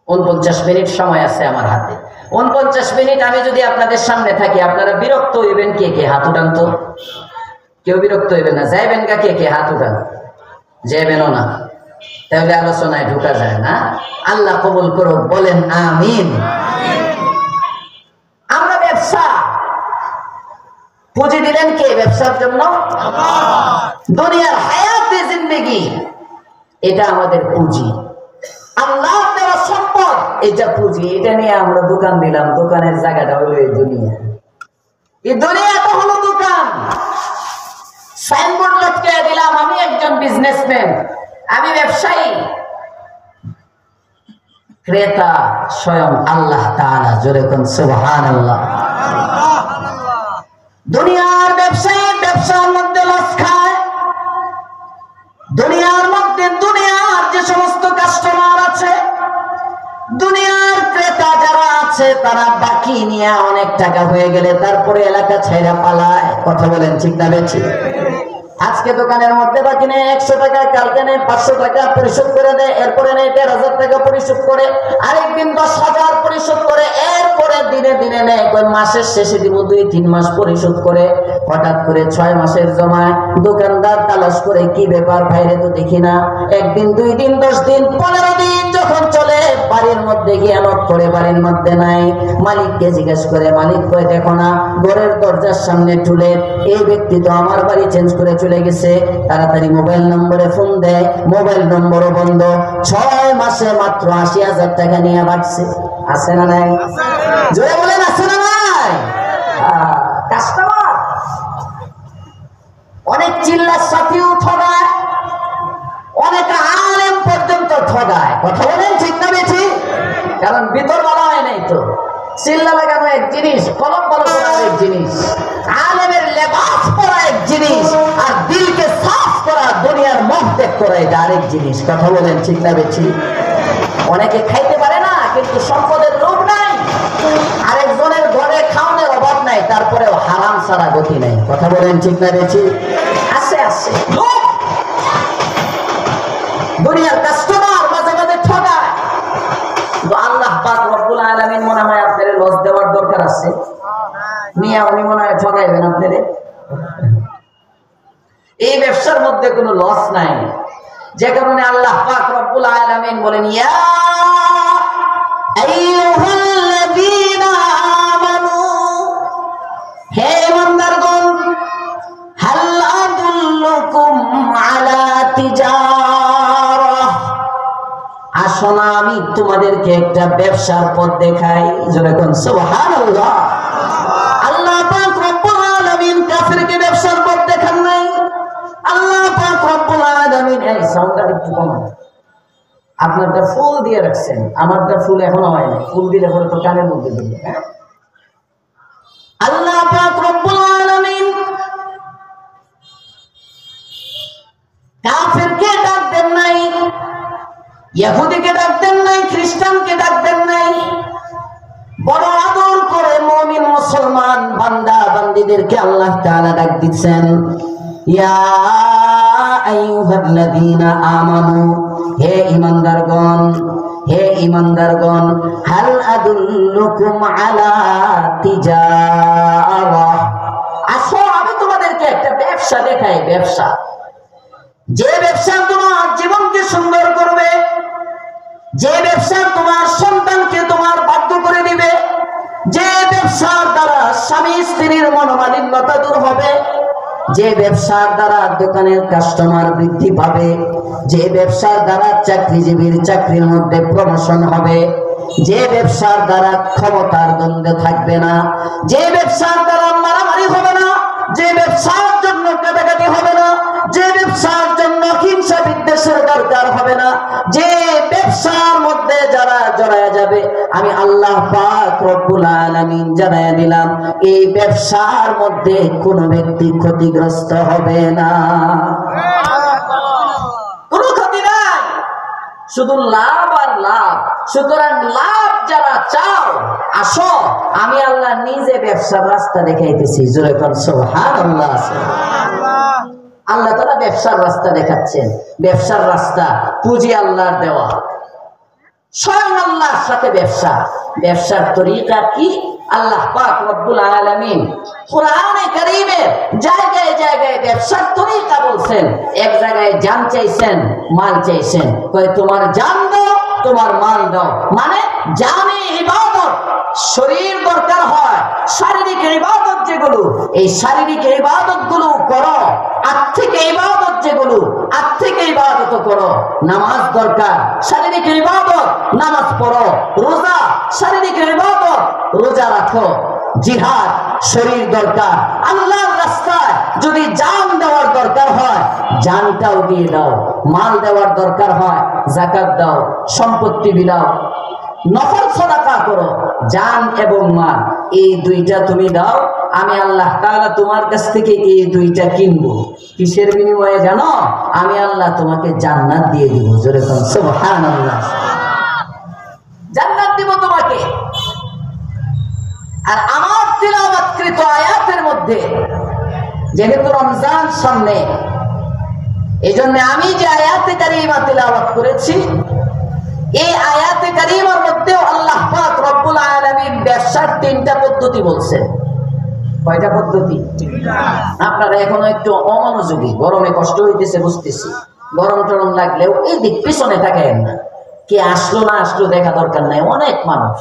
49 মিনিট সময় আছে আমার হাতে। 49 মিনিট আমি যদি আপনাদের সামনে থাকি, আপনারা বিরক্ত হইবেন কে কে? হাত উঠান তো। কেউ বিরক্ত হইবেন না? যাইবেন কা কে কে? হাত উঠান। যাইবেনও না, তাহলে আলোচনায় ঢোকা যায় না। আল্লাহ কবুল করুক, বলেন আমিন। আমরা ব্যবসা, পুঁজি দিলেন কে ব্যবসার জন্য? দুনিয়ার হায়াতে জিন্দেগি, এটা আমাদের পুঁজি। আল্লাহ দেওয়া সম্পদ, এটা পুঁজি। এটা নিয়ে আমরা দোকান দিলাম, দোকানের জায়গাটা হলো এই দুনিয়া। এই দুনিয়াটা হলো দোকান। সাইনবোর্ড লটকে দিলাম আমি একজন বিজনেসম্যান, আমি ব্যবসায়ী। ক্রেতা স্বয়ং আল্লাহ তাআলা। জোরে কোন সুবহানাল্লাহ। দুনিয়ার ব্যবসায়ী ব্যবসার মধ্যে লস খায়। দুনিয়ার মধ্যে দুনিয়ার যে সমস্ত কাস্টমার আছে, দুনিয়ার ক্রেতা যারা আছে, তারা বাকি নিয়ে অনেক টাকা হয়ে গেলে তারপরে এলাকা ছেড়ে পালায়। কথা বলেন ঠিক না বেঠিক? আজকে দোকানের মধ্যে বাকি নেই 100 টাকা, কালকে নেই 500 টাকা পরিশোধ করে দেয়, এরপরে নেই 13,000 টাকা পরিশোধ করে, আরেকদিন 10,000 পরিশোধ করে, এরপরে দিনে দিনে নেই মাসের শেষে দিব 2-3 মাস পরিশোধ করে। হঠাৎ করে 6 মাসের জমায় দোকানদার তালাশ করে, কি ব্যাপার ভাইরে তো দেখি না। 1 দিন 2 দিন 10 দিন 15 দিন যখন চলে, বাড়ির মধ্যে গিয়ে নক করে, বাড়ির মধ্যে নাই। মালিককে জিজ্ঞেস করে, মালিক কই দেখো না। ঘরের দরজার সামনে ঠুলে, এই ব্যক্তি তো আমার বাড়ি চেঞ্জ করে চলে গেছে। তাড়াতাড়ি মোবাইল নম্বরে ফোন দেয়, মোবাইল নম্বরও বন্ধ। 6 মাসে মাত্র 80,000 টাকা নিয়ে বাড়ছে। আছে না নাই? জোরে বলেন আছে না নাই? কাস্টমার অনেক চিল্লার সাথেও ঠগায়, অনেক আলেম পর্যন্ত ঠগায়। কথা বলেন ঠিক না বেঠি? কারণ ভিতর বলা হয় নাই তো। চিল্লা লাগানো এক জিনিস, কলম বলা এক জিনিস, আলেমের লেবাস পরা এক জিনিস, আর দিলকে সাফ করা, দুনিয়ার মুখ দেখ করা, এটা আরেক জিনিস। কথা বলেন ঠিক না বেঠি? অনেকে খাইতে পারে না, কিন্তু সম্পদের লোভ নাই। আরেকজনের ঘরে খাওয়ানোর অভাব নাই, তারপরেও হারাম ছাড়া গতি নাই। কথা বলেন ঠিক না বেঠি? আছে আছে লোভ। দুনিয়ার কাস্টমার মাঝে মাঝে ঠগায়। আল্লাহ পাক রব্বুল আলামিন মনে হয় আপনাদের লস দেওয়ার দরকার আছে। মিয়া উনি মনে হয় ঠগাইবেন আপনাদের। এই ব্যবসার মধ্যে কোনো লস নাই, যে কারণে আল্লাহ পাক রব্বুল আলামিন বলেন, ইয়া আইয়ুহাল্লাযীনা আমানু, হে ইমানদারগণ, হাল আদুল্লুকুম আলা তিজারাহ, আসো না আমি তোমাদেরকে একটা ব্যবসার পথ দেখাই। যেরকম সুবহানাল্লাহ। আল্লাহ পাক রব্বুল আলামিন কাফিরকে ব্যবসার পথ দেখান নাই। আল্লাহ পাক রব্বুল আলামিন, এই সাউন্ডটা একটু কমান। আপনারটা ফুল দিয়ে রাখছেন, আমারটা ফুল এখনো হয় না। ফুল দিলে পরে তো কানের মধ্যে দিবে। আল্লাহ পাক রব্বুল আলামিন কাফিরকে ডাক দেন নাই, ইহুদিকে ডাক দেন নাই, খ্রিস্টানকে ডাক দেন নাই। বড় আদর করে মুমিন বান্দা বান্দীদেরকে আল্লাহ তাআলা ডাক দিচ্ছেন, ইয়া আইয়ুহাল্লাযীনা আমানু, হে ঈমানদারগণ, হে ঈমানদারগণ, হাল আদুল্লুকুম আলা তিজারাহ, আসো আমি তোমাদেরকে একটা ব্যবসা দেখাই, ব্যবসা, যে ব্যবসা তোমার জীবনকে সুন্দর করবে, যে ব্যবসা তোমার সন্তানকে তোমার বাধ্য করে দিবে, যে ব্যবসার দ্বারা স্বামী স্ত্রীর মনোমালিন্যতা দূর হবে, যে ব্যবসার দ্বারা দোকানের কাস্টমার বৃদ্ধি পাবে, যে ব্যবসার দ্বারা চাকরিজীবীর চাকরির মধ্যে প্রমোশন হবে, যে ব্যবসার দ্বারা ক্ষমতার দ্বন্দ্ব থাকবে না, যে ব্যবসার দ্বারা মারামারি হবে না, যে ব্যবসার জন্য কাটাকাটি হবে না, যে ব্যবসার জন্য হিংসা বিদ্বেষের দরকার হবে না, যে ব্যবসার মধ্যে যারা জড়ায় যাবে, আমি আল্লাহ পাক রব্বুল আলামিন জানায় দিলাম, এই ব্যবসার মধ্যে কোনো ব্যক্তি ক্ষতিগ্রস্ত হবে না, কোনো ক্ষতি নাই, শুধু লাভ আর লাভ। সুতরাং লাভ যারা চাও, আসো আমি আল্লাহ নিজে ব্যবসার রাস্তা দেখাইতেছি, জোরে কোন সুবহানাল্লাহ। আল্লাহ তাআলা ব্যবসার রাস্তা দেখাচ্ছেন, ব্যবসার রাস্তা পুঁজি আল্লাহর দেওয়া, স্বয়ং আল্লাহর সাথে ব্যবসা। ব্যবসার তরিকা কি? আল্লাহ পাক রব্বুল আলামিন কোরআনে কারীমে জায়গায় জায়গায় ব্যবসার তরিকা বলছেন। এক জায়গায় জান চাইছেন, মাল চাইছেন, কয় তোমার জান দাও, তোমার মাল দাও, মানে জানে ইবাদত, শরীর দরকার হয়, শারীরিক ইবাদত যেগুলো, এই শারীরিক ইবাদত গুলো করো, আর্থিক ইবাদত যেগুলো, আর্থিক ইবাদত করো, নামাজ দরকার, শারীরিক ইবাদত, নামাজ পড়ো, রোজা শারীরিক ইবাদত, রোজা রাখো, জিহাদ শরীর দরকার, আল্লাহর রাস্তায় যদি জান দেওয়ার দরকার হয় জানটাও দিয়ে দাও, মাল দেওয়ার দরকার হয় যাকাত দাও, সম্পত্তি বিলাও, নফল সাদাকা করো, জান এবং মাল এই দুইটা তুমি দাও, আমি আল্লাহ তাআলা তোমার কাছ থেকে এই দুইটা কিনবো। কিসের বিনিময়ে জানো? আমি আল্লাহ তোমাকে জান্নাত দিয়ে দিব, জোরে বলুন সুবহানাল্লাহ। জান্নাত দিব তোমাকে। আর আমার তিলাওয়াতকৃত আয়াতের মধ্যে যেহেতু রমজান সামনে, এজন্য আমি যে আয়াতে কারিমা তিলাওয়াত করেছি, এই আয়াতে কারিমার মধ্যে আল্লাহ পাক রব্বুল আলামিন ব্যবসার তিনটা পদ্ধতি বলছেন। কয়টা পদ্ধতি? আপনারা এখনো একটু অমনোযোগী, গরমে কষ্ট হইতেছে বুঝতেছি, গরম টরম লাগলেও এই দিক পিছনে তাকায়েন না, কে আসলো না আসলো দেখা দরকার নাই। অনেক মানুষ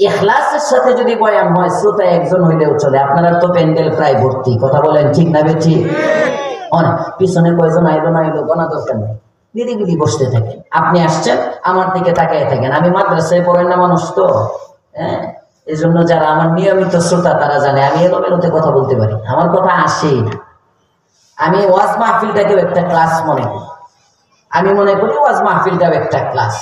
ইখলাসের সাথে যদি বয়ান হয়, শ্রোতা একজন হইলেও চলে। আপনারা তো প্যান্ডেল প্রায় ভর্তি, কথা বলেন ঠিক না বেঠিক? অনেক পিছনে কয়জন আইলো না আইলো গোনা দরকার নেই, নিরিবিলি বসতে থাকেন। আপনি আসছেন, আমার দিকে তাকিয়ে থাকেন। আমি মাদ্রাসায় পড়েন না মানুষ তো, হ্যাঁ, এই জন্য যারা আমার নিয়মিত শ্রোতা তারা জানে আমি এলোমেলোতে কথা বলতে পারি, আমার কথা আসেই না। আমি ওয়াজ মাহফিলটাকেও একটা ক্লাস মনে করি, আমি মনে করি ওয়াজ মাহফিলটাও একটা ক্লাস।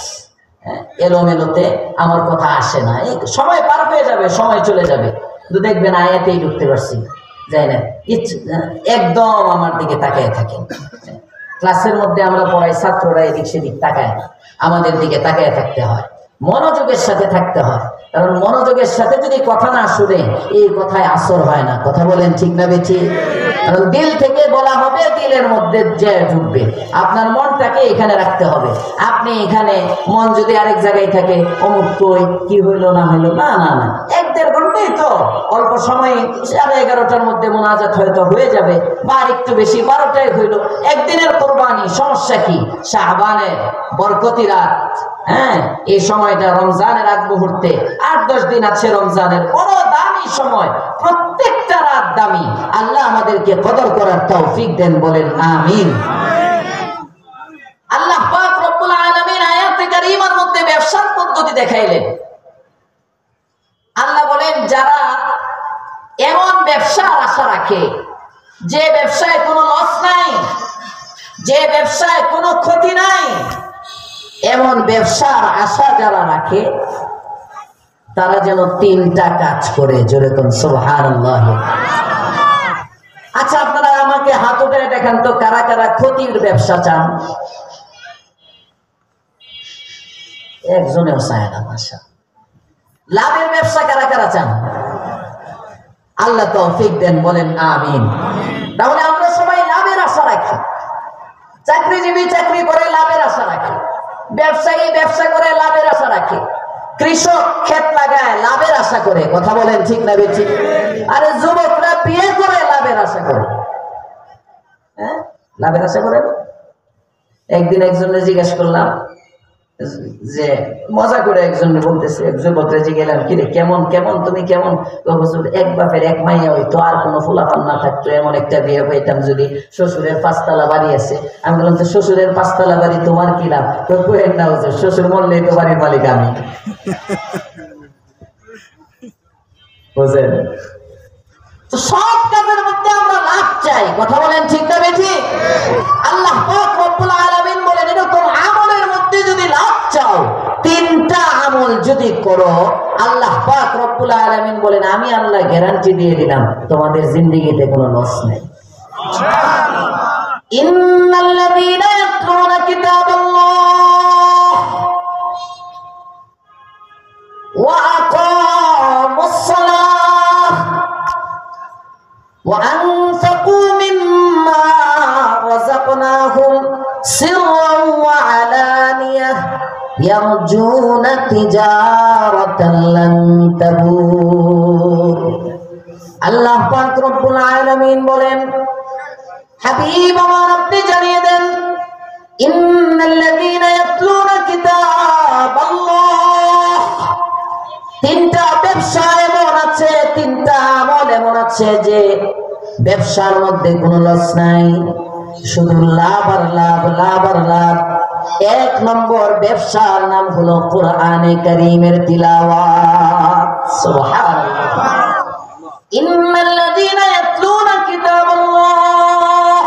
এলোমেলোতে আমার কথা আসে না, এই সময় পার হয়ে যাবে, সময় চলে যাবে, কিন্তু দেখবেন আয়াতেই ঢুকতে পারছি, যাই না, একদম আমার দিকে তাকিয়ে থাকেন। ক্লাসের মধ্যে আমরা পড়াই, ছাত্ররা এদিক সেদিক তাকায় না, আমাদের দিকে তাকিয়ে থাকতে হয়, মনোযোগের সাথে থাকতে হয়। কারণ মনোযোগের সাথে যদি কথা না শুনে এই কথায় আসর হয় না, কথা বলেন ঠিক না বেঠি? কারণ দিল থেকে বলা হবে, দিলের মধ্যে যে ঢুকবে। আপনার মনটাকে এখানে রাখতে হবে। আপনি এখানে, মন যদি আরেক জায়গায় থাকে, অমুক কই কি হইলো না হইলো, না না না, 1-1.5 ঘন্টাই তো, অল্প সময়ে 11:30টার মধ্যে মোনাজাত হয়তো হয়ে যাবে, বা আর একটু বেশি 12টায় হইলো, একদিনের কোরবানি, সমস্যা কি? শাবানের বরকতি রাত, হ্যাঁ, এই সময়টা রমজানের আগ মুহূর্তে 8-10 দিন আছে রমজানের, বড় দামি সময়, প্রত্যেকটা রাত দামি। আল্লাহ আমাদেরকে কদর করার তৌফিক দেন, বলেন আমিন। আল্লাহ পাক রব্বুল আলামিন আয়াতে কারীমার মধ্যে ব্যবসার পদ্ধতি দেখাইলেন। আল্লাহ বলেন, যারা এমন ব্যবসার আশা রাখে যে ব্যবসায় কোনো লস নাই, যে ব্যবসায় কোনো ক্ষতি নাই, এমন ব্যবসার আশা যারা রাখে তারা যেন 3টা কাজ করে, জোরে কোন সুবহানাল্লাহ। আচ্ছা, আপনারা আমাকে হাত উঠে দেখান তো, কারা কারা ক্ষতির ব্যবসা চান? একজনেও চায় না। আশা লাভের ব্যবসা কারা কারা চান? আল্লাহ তৌফিক দেন, বলেন আমিন। তাহলে আমরা সবাই লাভের আশা রাখি, চাকরিজীবী চাকরি করে লাভের আশা রাখে, ব্যবসায়ী ব্যবসা করে লাভের আশা রাখে, কৃষক ক্ষেত লাগায় লাভের আশা করে। কথা বলেন ঠিক না বেঠিক? আরে যুবকরা বিয়ে করে লাভের আশা করে। হ্যাঁ, লাভের আশা করে। একদিন একজনের জিজ্ঞেস করলাম যে, মজা করে একজনে বলতেছে, এক যুবকরা জিজ্ঞেলাম, কিরে কেমন কেমন তুমি কেমন? হুজুর, এক বাপের এক মাইয়া হইতো, আর কোনো ফুলাফান না থাকতো, এমন একটা বিয়ে পাইতাম যদি। শ্বশুরের 5 তলা বাড়ি আছে। আমি বললাম, তো শ্বশুরের 5 তলা বাড়ি তোমার কি লাভ? তো কোয়েন না হুজুর, শ্বশুর মরলেই তো বাড়ির মালিক আমি। বুঝলেন? তো সব কাজের মধ্যে আমরা লাভ চাই। কথা বলেন ঠিক না বেঠিক? আল্লাহ পাক রব্বুল আলামিন বলেন, এরকম আমলের মধ্যে যদি লাভ চাও, 3টা আমল যদি করো, আল্লাহ পাক রব্বুল আলামিন বলেন, আমি আল্লাহ গ্যারান্টি দিয়ে দিলাম তোমাদের জিন্দেগিতে কোনো লস নেই। ইন্নাল্লাযীনা ইয়াতলুনা কিতাবাল্লাহ ওয়া আকামুস সালাহ وأنفقوا مما رزقناهم سرا وعلانية يرجون تجارة لن تبور। আল্লাহ পাক রব্বুল আলামিন বলেন, হাবিব আমার আপনি জানিয়ে দেন, ইন্নাল্লাযীনা ইয়াতলুনা কিতাবাল্লাহ, 3টা ব্যবসা এমন আছে, 3টা আমল এমন আছে যে ব্যবসার মধ্যে কোনো লস নাই, শুধু লাভ আর লাভ, লাভ আর লাভ। 1 নম্বর ব্যবসার নাম হলো কোরআনে কারীমের তিলাওয়াত। সুবহানাল্লাহ। ইন্নাল্লাযীনা ইয়াতলুনা কিতাবাল্লাহ,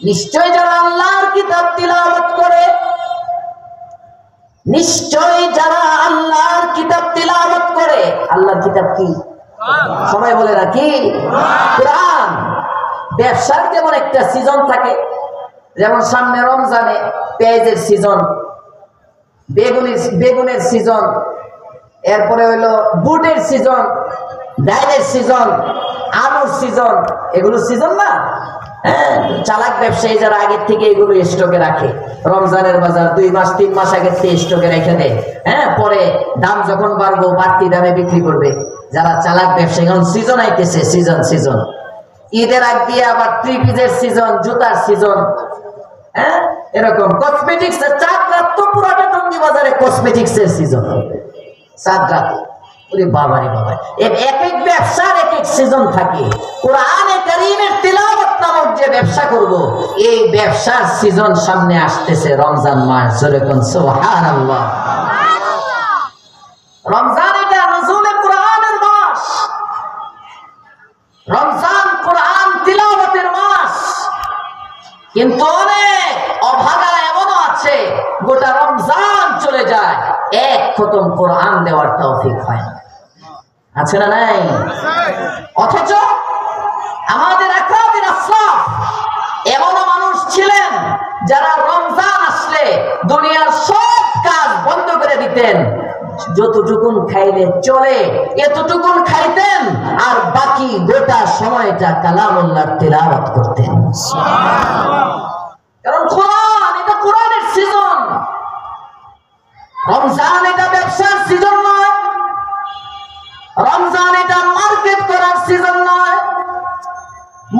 নিশ্চয় যারা আল্লাহর কিতাব তিলাওয়াত করে, নিশ্চয় যারা আল্লাহর কিতাব তিলাওয়াত করে। আল্লাহর কিতাব কি? সবাই বলে না কি? কোরআন। ব্যবসার যেমন একটা সিজন থাকে, যেমন সামনে রমজানে পেঁয়াজের সিজন, বেগুনের সিজন, এরপরে হইলো বুটের সিজন, ডালের সিজন, আলুর সিজন, এগুলো সিজন না? হ্যাঁ, চালাক ব্যবসায়ী যারা আগের থেকে এগুলো স্টকে রাখে, রমজানের বাজার 2 মাস 3 মাস আগের থেকে স্টকে রেখে দেয়। হ্যাঁ, পরে দাম যখন বাড়বো বাড়তি দামে বিক্রি করবে। যারা চালাক ব্যবসায়ী, এখন সিজন আইতেছে, সিজন ঈদের আগ দিয়ে আবার 3 পিসের সিজন, জুতার সিজন। হ্যাঁ, এরকম কসমেটিক্স এর 4 রাত তো পুরাটা টঙ্গী বাজারে কসমেটিক্স এর সিজন। 4 রাত, ওরে বাবা রে বাবা, এক এক ব্যবসার এক এক সিজন থাকে। কোরআনে কারীমের তিলাওয়াত নামক যে ব্যবসা করব, এই ব্যবসার সিজন সামনে আসতেছে, রমজান মাস। জোরে কোন সুবহানাল্লাহ। রমজান এটা নজুলে কোরআনের মাস, রমজান কোরআন তিলাওয়াতের মাস। কিন্তু অনেক অভাগা এমনও আছে, গোটা রমজান চলে যায়, 1 খতম কোরআন দেওয়ার তৌফিক হয় না। আছে না নাই? অথচ আমাদের আকরাবিন আসলাফ এমনও মানুষ ছিলেন যারা রমজান আসলে দুনিয়ার সব কাজ বন্ধ করে দিতেন, যতটুকুন খাইলে চলে এতটুকুন খাইতেন, আর বাকি গোটা সময়টা কালামুল্লাহর তিলাওয়াত করতেন। কারণ কোরআন এটা কোরআনের সিজন। রমজান এটা ব্যবসার সিজন নয়, রমজান এটা মার্কেট করার সিজন নয়।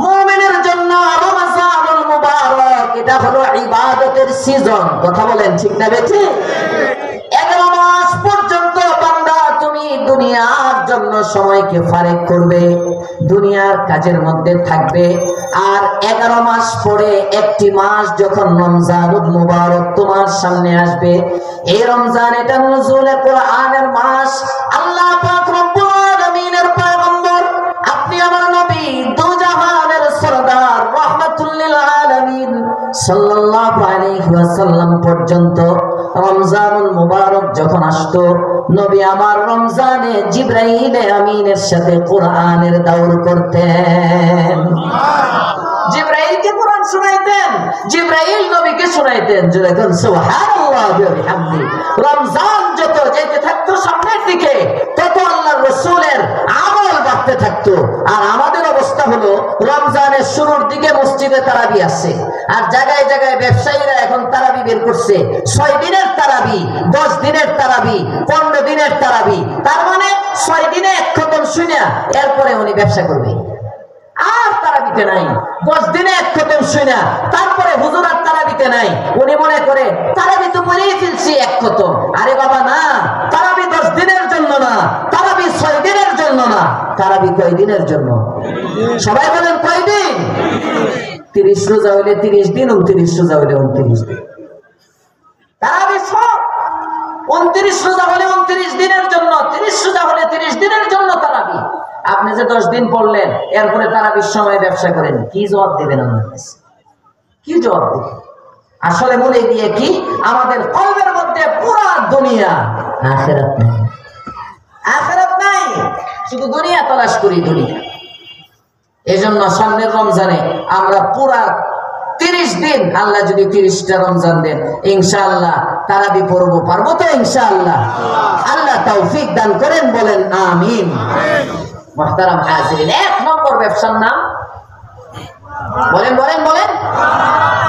মুমিনের জন্য রমজানুল মুবারক এটা হলো ইবাদতের সিজন। কথা বলেন ঠিক না বেঠিক? 11 মাস পর্যন্ত বান্দা তুমি দুনিয়ার জন্য সময়কে ফারেক করবে, দুনিয়ার কাজের মধ্যে থাকবে। আর 11 মাস পরে একটি মাস যখন রমজানুল মুবারক তোমার সামনে আসবে, এই রমজান এটা নজুলে কোরআনের মাস। আল্লাহ পাক রব্বুল আলামিনের পয়গম্বর, আপনি আমার নবী, দু জাহানের সরদার, রাহমাতুল লিল আলামিন সাল্লাল্লাহু আলাইহি ওয়াসাল্লাম পর্যন্ত রমজানুল মুবারক যখন আসতো, নবী আমার রমজানে জিবরাইল আমিনের সাথে কোরআনের দাওর করতেন। জিবরাইলকে কোরআন শোনাইতেন, জিবরাইল নবীকে শোনাইতেন। যখন সুবহানাল্লাহ ওয়া বিহামদি, রমজান যত যেতে থাকতো সামনের দিকে, তত আল্লাহর রাসূলের আমল আর আমাদের অবস্থা হলো রমজানের শুরুর দিকে মসজিদে তারাবি আছে, আর জায়গায় জায়গায় ব্যবসায়ীরা এখন তারাবি বের করছে, 6 দিনের তারাবি, 10 দিনের তারাবি, 15 দিনের তারাবি। তার মানে 6 দিনে এক খতম শুনে এরপরে উনি ব্যবসা করবে। আর তারাবিতে নাই, 10 দিনে এক খতম শুনে তারপরে হুজুর আর তারাবিতে নাই। উনি মনে করে তারাবি তো পড়েই ফেলছি এক খতম। আরে বাবা না, তারাবি 10 দিনের জন্য না, তারাবি 6 দিনের জন্য না। তারাবি কয় দিনের জন্য? সবাই বলেন কয় দিন? 30 রোজা হইলে 30 দিন, 29 রোজা হইলে 29 দিন। তারাবি সব 29 রোজা হলে 29 দিনের জন্য, 30 রোজা হলে 30 দিনের জন্য তারাবি। আপনি যে 10 দিন পড়লেন এরপরে তারাবির সময় ব্যবসা করেন, কি জবাব দেবেন? আমার কাছে কি জবাব দেবেন? আসলে মনে দিয়ে কি আমাদের কলবের মধ্যে পুরো দুনিয়া, আখিরাত নাই। আখিরাত নাই, শুধু দুনিয়া তলাশ করি, দুনিয়া। এজন্য সামনের রমজানে আমরা পুরা 30 দিন, আল্লাহ যদি 30টা রমজান দেন, ইনশাআল্লাহ তারাবি পড়বো। পারবো তো ইনশাআল্লাহ? আল্লাহ তৌফিক দান করেন, বলেন আমিন। মুহতারাম হাজিরিন, 1 নম্বর ব্যবসার নাম বলেন বলেন বলেন,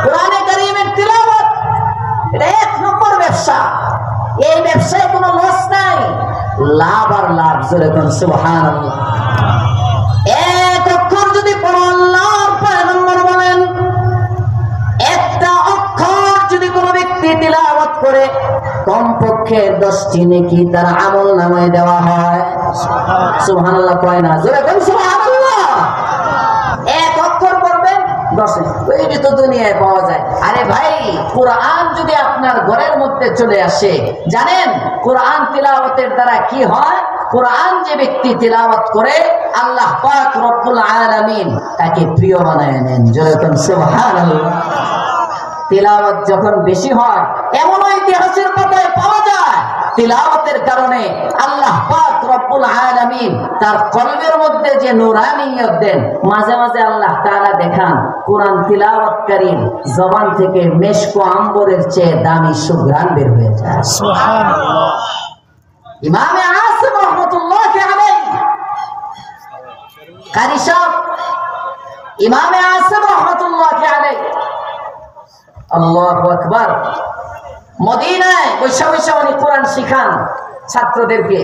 কোরআনে কারীমের তিলাওয়াত। এটা 1 নম্বর ব্যবসা। এই ব্যবসায় কোনো লস নাই, লাভ আর লাভ। জোরে কোন সুবহানাল্লাহ। এক অক্ষর যদি পড়ো, আল্লাহর পয়গম্বর বলেন, একটা অক্ষর যদি কোনো ব্যক্তি তিলাওয়াত করে, কমপক্ষে 10টি নেকি তার আমলনামায় দেওয়া হয়। সুবহানাল্লাহ কয় না? জোরে কোন সুবহানাল্লাহ। এক অক্ষর পড়বেন 10, ওইটি তো দুনিয়ায় পাওয়া যায়। আরে ভাই, কোরআন যদি আপনার ঘরের মধ্যে চলে আসে, জানেন কোরআন তিলাওয়াতের দ্বারা কি হয়? কোরআন যে ব্যক্তি তিলাওয়াত করে, আল্লাহ পাক রব্বুল আলামিন তাকে প্রিয় বানায় নেন। জোরে কোন সুবহানাল্লাহ। তিলাওয়াত যখন বেশি হয়, এমন ইতিহাসের পাতায় পাওয়া যায়, তিলাওয়াতের কারণে আল্লাহ পাক রব্বুল আলামিন তার কলবের মধ্যে যে নূরানিয়ত দেন। মাঝে মাঝে আল্লাহ তাআলা দেখান কোরআন তিলাওয়াতকারীর জবান থেকে মেশক ও আম্বরের চেয়ে দামি সুঘ্রাণ বের হয়ে যায়। সুবহানাল্লাহ। ইমামে আসিম রাহমাতুল্লাহি আলাইহি, কারি সাহেব ইমামে আসিম রাহমাতুল্লাহি আলাইহি, আল্লাহু আকবার, মদিনায় বৈশা বৈশা উনি কোরআন শিখান ছাত্রদেরকে।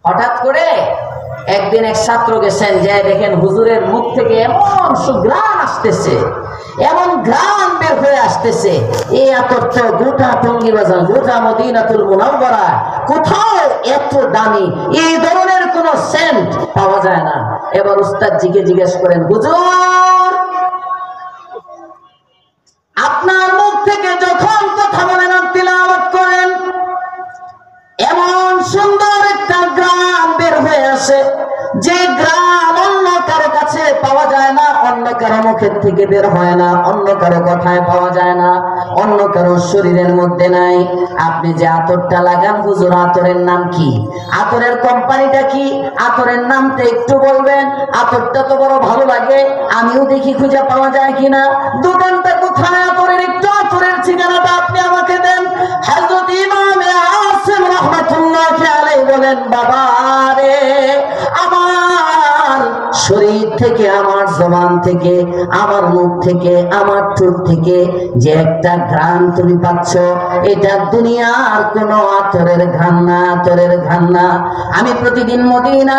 হঠাৎ করে একদিন এক ছাত্র গেছেন, যে দেখেন হুজুরের মুখ থেকে এমন সুঘ্রাণ আসতেছে, এমন ঘ্রাণ বের হয়ে আসতেছে, এই আতর তো গোটা টঙ্গী বাজার, গোটা মদিনাতুল মুনাওয়ারা কোথাও এত দামি এই ধরনের কোন সেন্ট পাওয়া যায় না। এবার উস্তাদ জিকে জিজ্ঞেস করেন, হুজুর আপনার মুখ থেকে যখন কথা বলেন আর তিলাওয়াত করেন, এমন সুন্দর একটা গ্রাম বের হয়ে আসে, যে গ্রাম অন্য কারো কাছে পাওয়া যায় না, অন্য কারো মুখের থেকে বের হয় না, অন্য কারো কথায় পাওয়া যায় না, অন্য কারো শরীরের মধ্যে নাই। আপনি যে আতরটা লাগান হুজুর, আতরের নাম কি? আতরের কোম্পানিটা কি? আতরের নামটা একটু বলবেন? আতরটা তো বড় ভালো লাগে, আমিও দেখি খুঁজে পাওয়া যায় কিনা। দোকানটা কোথায় আতরের? একটু আতরের ঠিকানাটা আপনি আমাকে দেন। হযরত ইমামে আসিম রাহমাতুল্লাহি আলাইহি বলেন, বাবা রে, আমার শরীর থেকে, আমার জবান থেকে, আমার মুখ থেকে, আমার ঠোঁট থেকে যে একটা ঘ্রাণ তুমি পাচ্ছ, এটা দুনিয়ার কোনো আতরের ঘ্রাণ না, আতরের ঘ্রাণ না। আমি প্রতিদিন মদিনা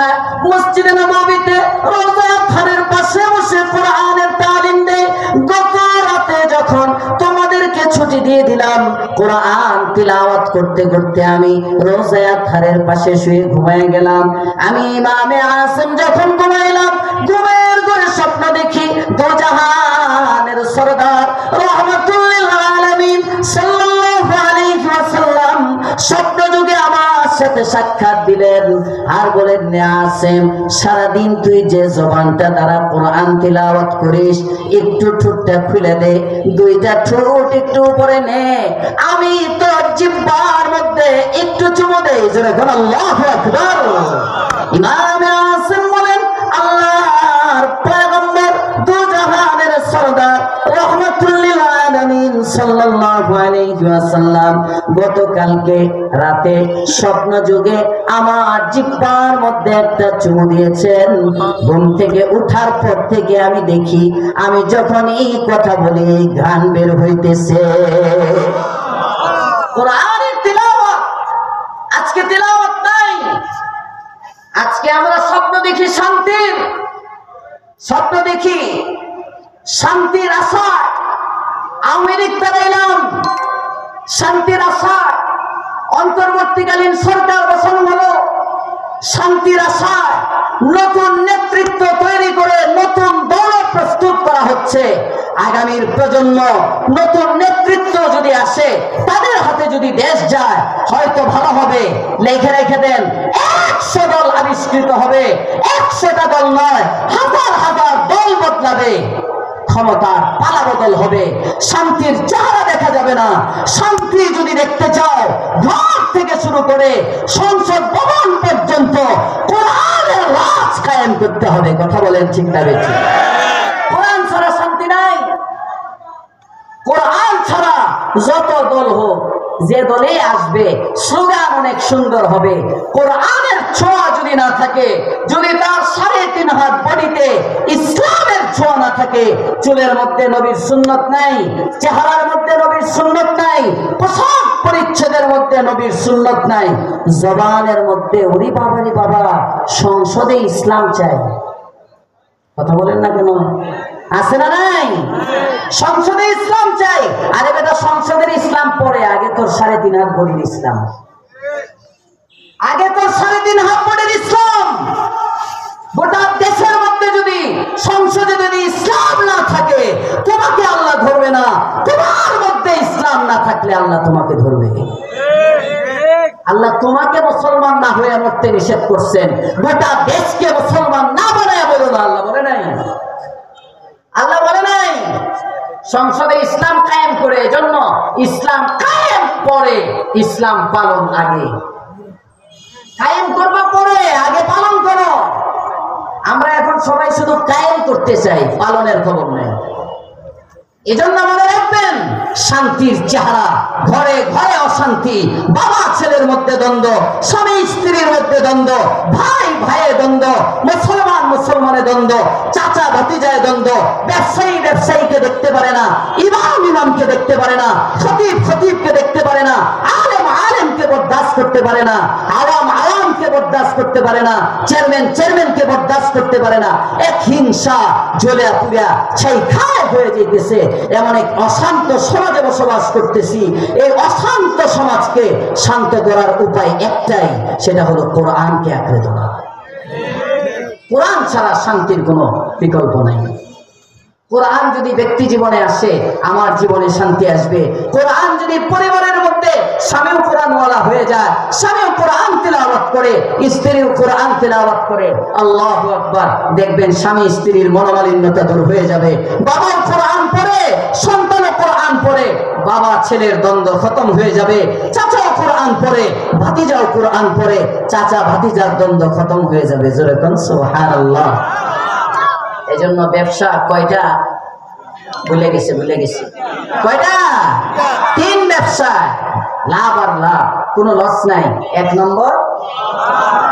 মসজিদে নববীতে রোজা আতহারের পাশে বসে কোরআনের তালিম দেই। গত রাতে যখন তোমাদেরকে ছুটি দিয়ে দিলাম, কোরআন তিলাওয়াত করতে করতে আমি রোজা আতহারের পাশে শুয়ে ঘুমিয়ে গেলাম। আমি ইমামে আসিম যখন ঘুমাইলাম, ঘুমের ঘরে স্বপ্ন দেখি দোজাহানের সরদার রাহমাতুল লিল আলামিন সাল্লাল্লাহু আলাইহি ওয়াসাল্লাম স্বপ্ন যুগে আমার সাথে সাক্ষাৎ দিলেন আর বলেন, আসিম, সারাদিন তুই যে জবানটা দ্বারা কোরআন তিলাওয়াত করিস, একটু ঠোঁটটা খুলে দে, 2টা ঠোঁট একটু উপরে নে, আমি তোর জিহ্বার মধ্যে একটু চুমু দেই। জোরে বল আল্লাহু আকবার। ইমামে আসিম বলেন, আল্লাহর পয়গম্বর দুজাহানের সরদার রাহমাতুল লিল আলামিন সাল্লাল্লাহু আলাইহি আলাইহি ওয়াসাল্লাম গতকালকে রাতে স্বপ্ন যুগে আমার জিহ্বার মধ্যে একটা চুমু দিয়েছেন। ঘুম থেকে উঠার পর থেকে আমি দেখি, আমি যখন এই কথা বলি গান বের হইতেছে। কোরআনের তিলাওয়াত, আজকে তিলাওয়াত নাই। আজকে আমরা স্বপ্ন দেখি শান্তির, স্বপ্ন দেখি শান্তির আশায় আমেরিকা এলাম, শান্তির আশায় অন্তর্বর্তীকালীন সরকার বসানো হলো, শান্তির আশায় নতুন নেতৃত্ব তৈরি করে নতুন দল প্রস্তুত করা হচ্ছে। আগামীর প্রজন্ম নতুন নেতৃত্ব যদি আসে, তাদের হাতে যদি দেশ যায় হয়তো ভালো হবে। লেখে রেখে দেন, 100 দল আবিষ্কৃত হবে, 100টা দল নয়, হাজার হাজার দল বদলাবে, ক্ষমতার পালা বদল হবে, শান্তির চেহারা দেখা যাবে না। শান্তি যদি দেখতে চাও, ঘর থেকে শুরু করে সংসদ ভবন পর্যন্ত কোরআনের রাজ কায়েম করতে হবে। কথা বলেন ঠিক না বেশি? কোরআন ছাড়া শান্তি নাই। কোরআন ছাড়া যত দল হোক, যে দলে আসবে স্লোগান অনেক সুন্দর হবে। কোরআনের ছোঁয়া যদি না থাকে, যদি তার 3.5 হাত বডিতে ইসলামের ছোঁয়া না থাকে, চুলের মধ্যে নবীর সুন্নত নাই, চেহারার মধ্যে নবীর সুন্নত নাই, পোশাক পরিচ্ছদের মধ্যে নবীর সুন্নত নাই, জবানের মধ্যে ওরে বাবারে বাবা সংসদে ইসলাম চাই। কথা বলেন না কেন? আছে না নাই? সংসদে ইসলাম চাই। আরে বেটা, সংসদের ইসলাম পরে, আগে তোর 3.5 হাত বডির ইসলাম, আগে তোর 3.5 হাত বডির ইসলাম। গোটা দেশের মধ্যে যদি সংসদে যদি ইসলাম না থাকে, তোমাকে আল্লাহ ধরবে না। তোমার মধ্যে ইসলাম না থাকলে আল্লাহ তোমাকে ধরবে। আল্লাহ তোমাকে মুসলমান না হয়ে মরতে নিষেধ করছেন, গোটা দেশকে মুসলমান না বানায় বলো না। আল্লাহ বলে নাই? আল্লাহ বলে নাই? সংসদে ইসলাম কায়েম করে, এজন্য ইসলাম কায়েম পরে, ইসলাম পালন আগে। কায়েম করবা পরে, আগে পালন করো। আমরা এখন সবাই শুধু কায়েম করতে চাই, পালনের খবর নেই। এজন্য মনে রাখবেন, শান্তির চেহারা, ঘরে ঘরে অশান্তি, বাবা ছেলের মধ্যে দ্বন্দ্ব, স্বামী স্ত্রীর মধ্যে দ্বন্দ্ব, ভাই ভাইয়ের দ্বন্দ্ব, মুসলমান মুসলমানের দ্বন্দ্ব, চাচা ভাতিজায় দ্বন্দ্ব, ব্যবসায়ী ব্যবসায়ীকে দেখতে পারে না, ইমাম ইমামকে দেখতে পারে না, খতিব খতিবকে দেখতে পারে না, আলেম আলেমকে বরদাস্ত করতে পারে না, আওয়াম আওয়ামকে বরদাস্ত করতে পারে না, চেয়ারম্যান চেয়ারম্যানকে বরদাস্ত করতে পারে না। এক হিংসা জ্বলে পুড়া সেই খায় হয়ে যেতেছে। এমন এক অশান্ত সমাজে বসবাস করতেছি। এই অশান্ত সমাজকে শান্ত করার উপায় একটাই, সেটা হলো কোরআনকে আঁকড়ে ধরা। কোরআন ছাড়া শান্তির কোনো বিকল্প নাই। কোরআন যদি ব্যক্তি জীবনে আসে, আমার জীবনে শান্তি আসবে। কোরআন যদি পরিবারের মধ্যে স্বামীও কোরআনওয়ালা হয়ে যায়, স্বামীও কোরআন তিলাওয়াত করে, স্ত্রীও কোরআন তিলাওয়াত করে, আল্লাহু আকবার, দেখবেন স্বামী স্ত্রীর মনোমালিন্যতা দূর হয়ে যাবে। বাবা কোরআন পড়ে, সন্তানও কোরআন পড়ে, বাবা ছেলের দ্বন্দ্ব খতম হয়ে যাবে। চাচাও কোরআন পড়ে, ভাতিজাও কোরআন পড়ে, চাচা ভাতিজার দ্বন্দ্ব খতম হয়ে যাবে। জোরে কোন সুবহানাল্লাহ। এই জন্য ব্যবসা কয়টা? ভুলে গেছে কয়টা? 3 ব্যবসা, লাভ আর লাভ, কোনো লস নাই। 1 নম্বর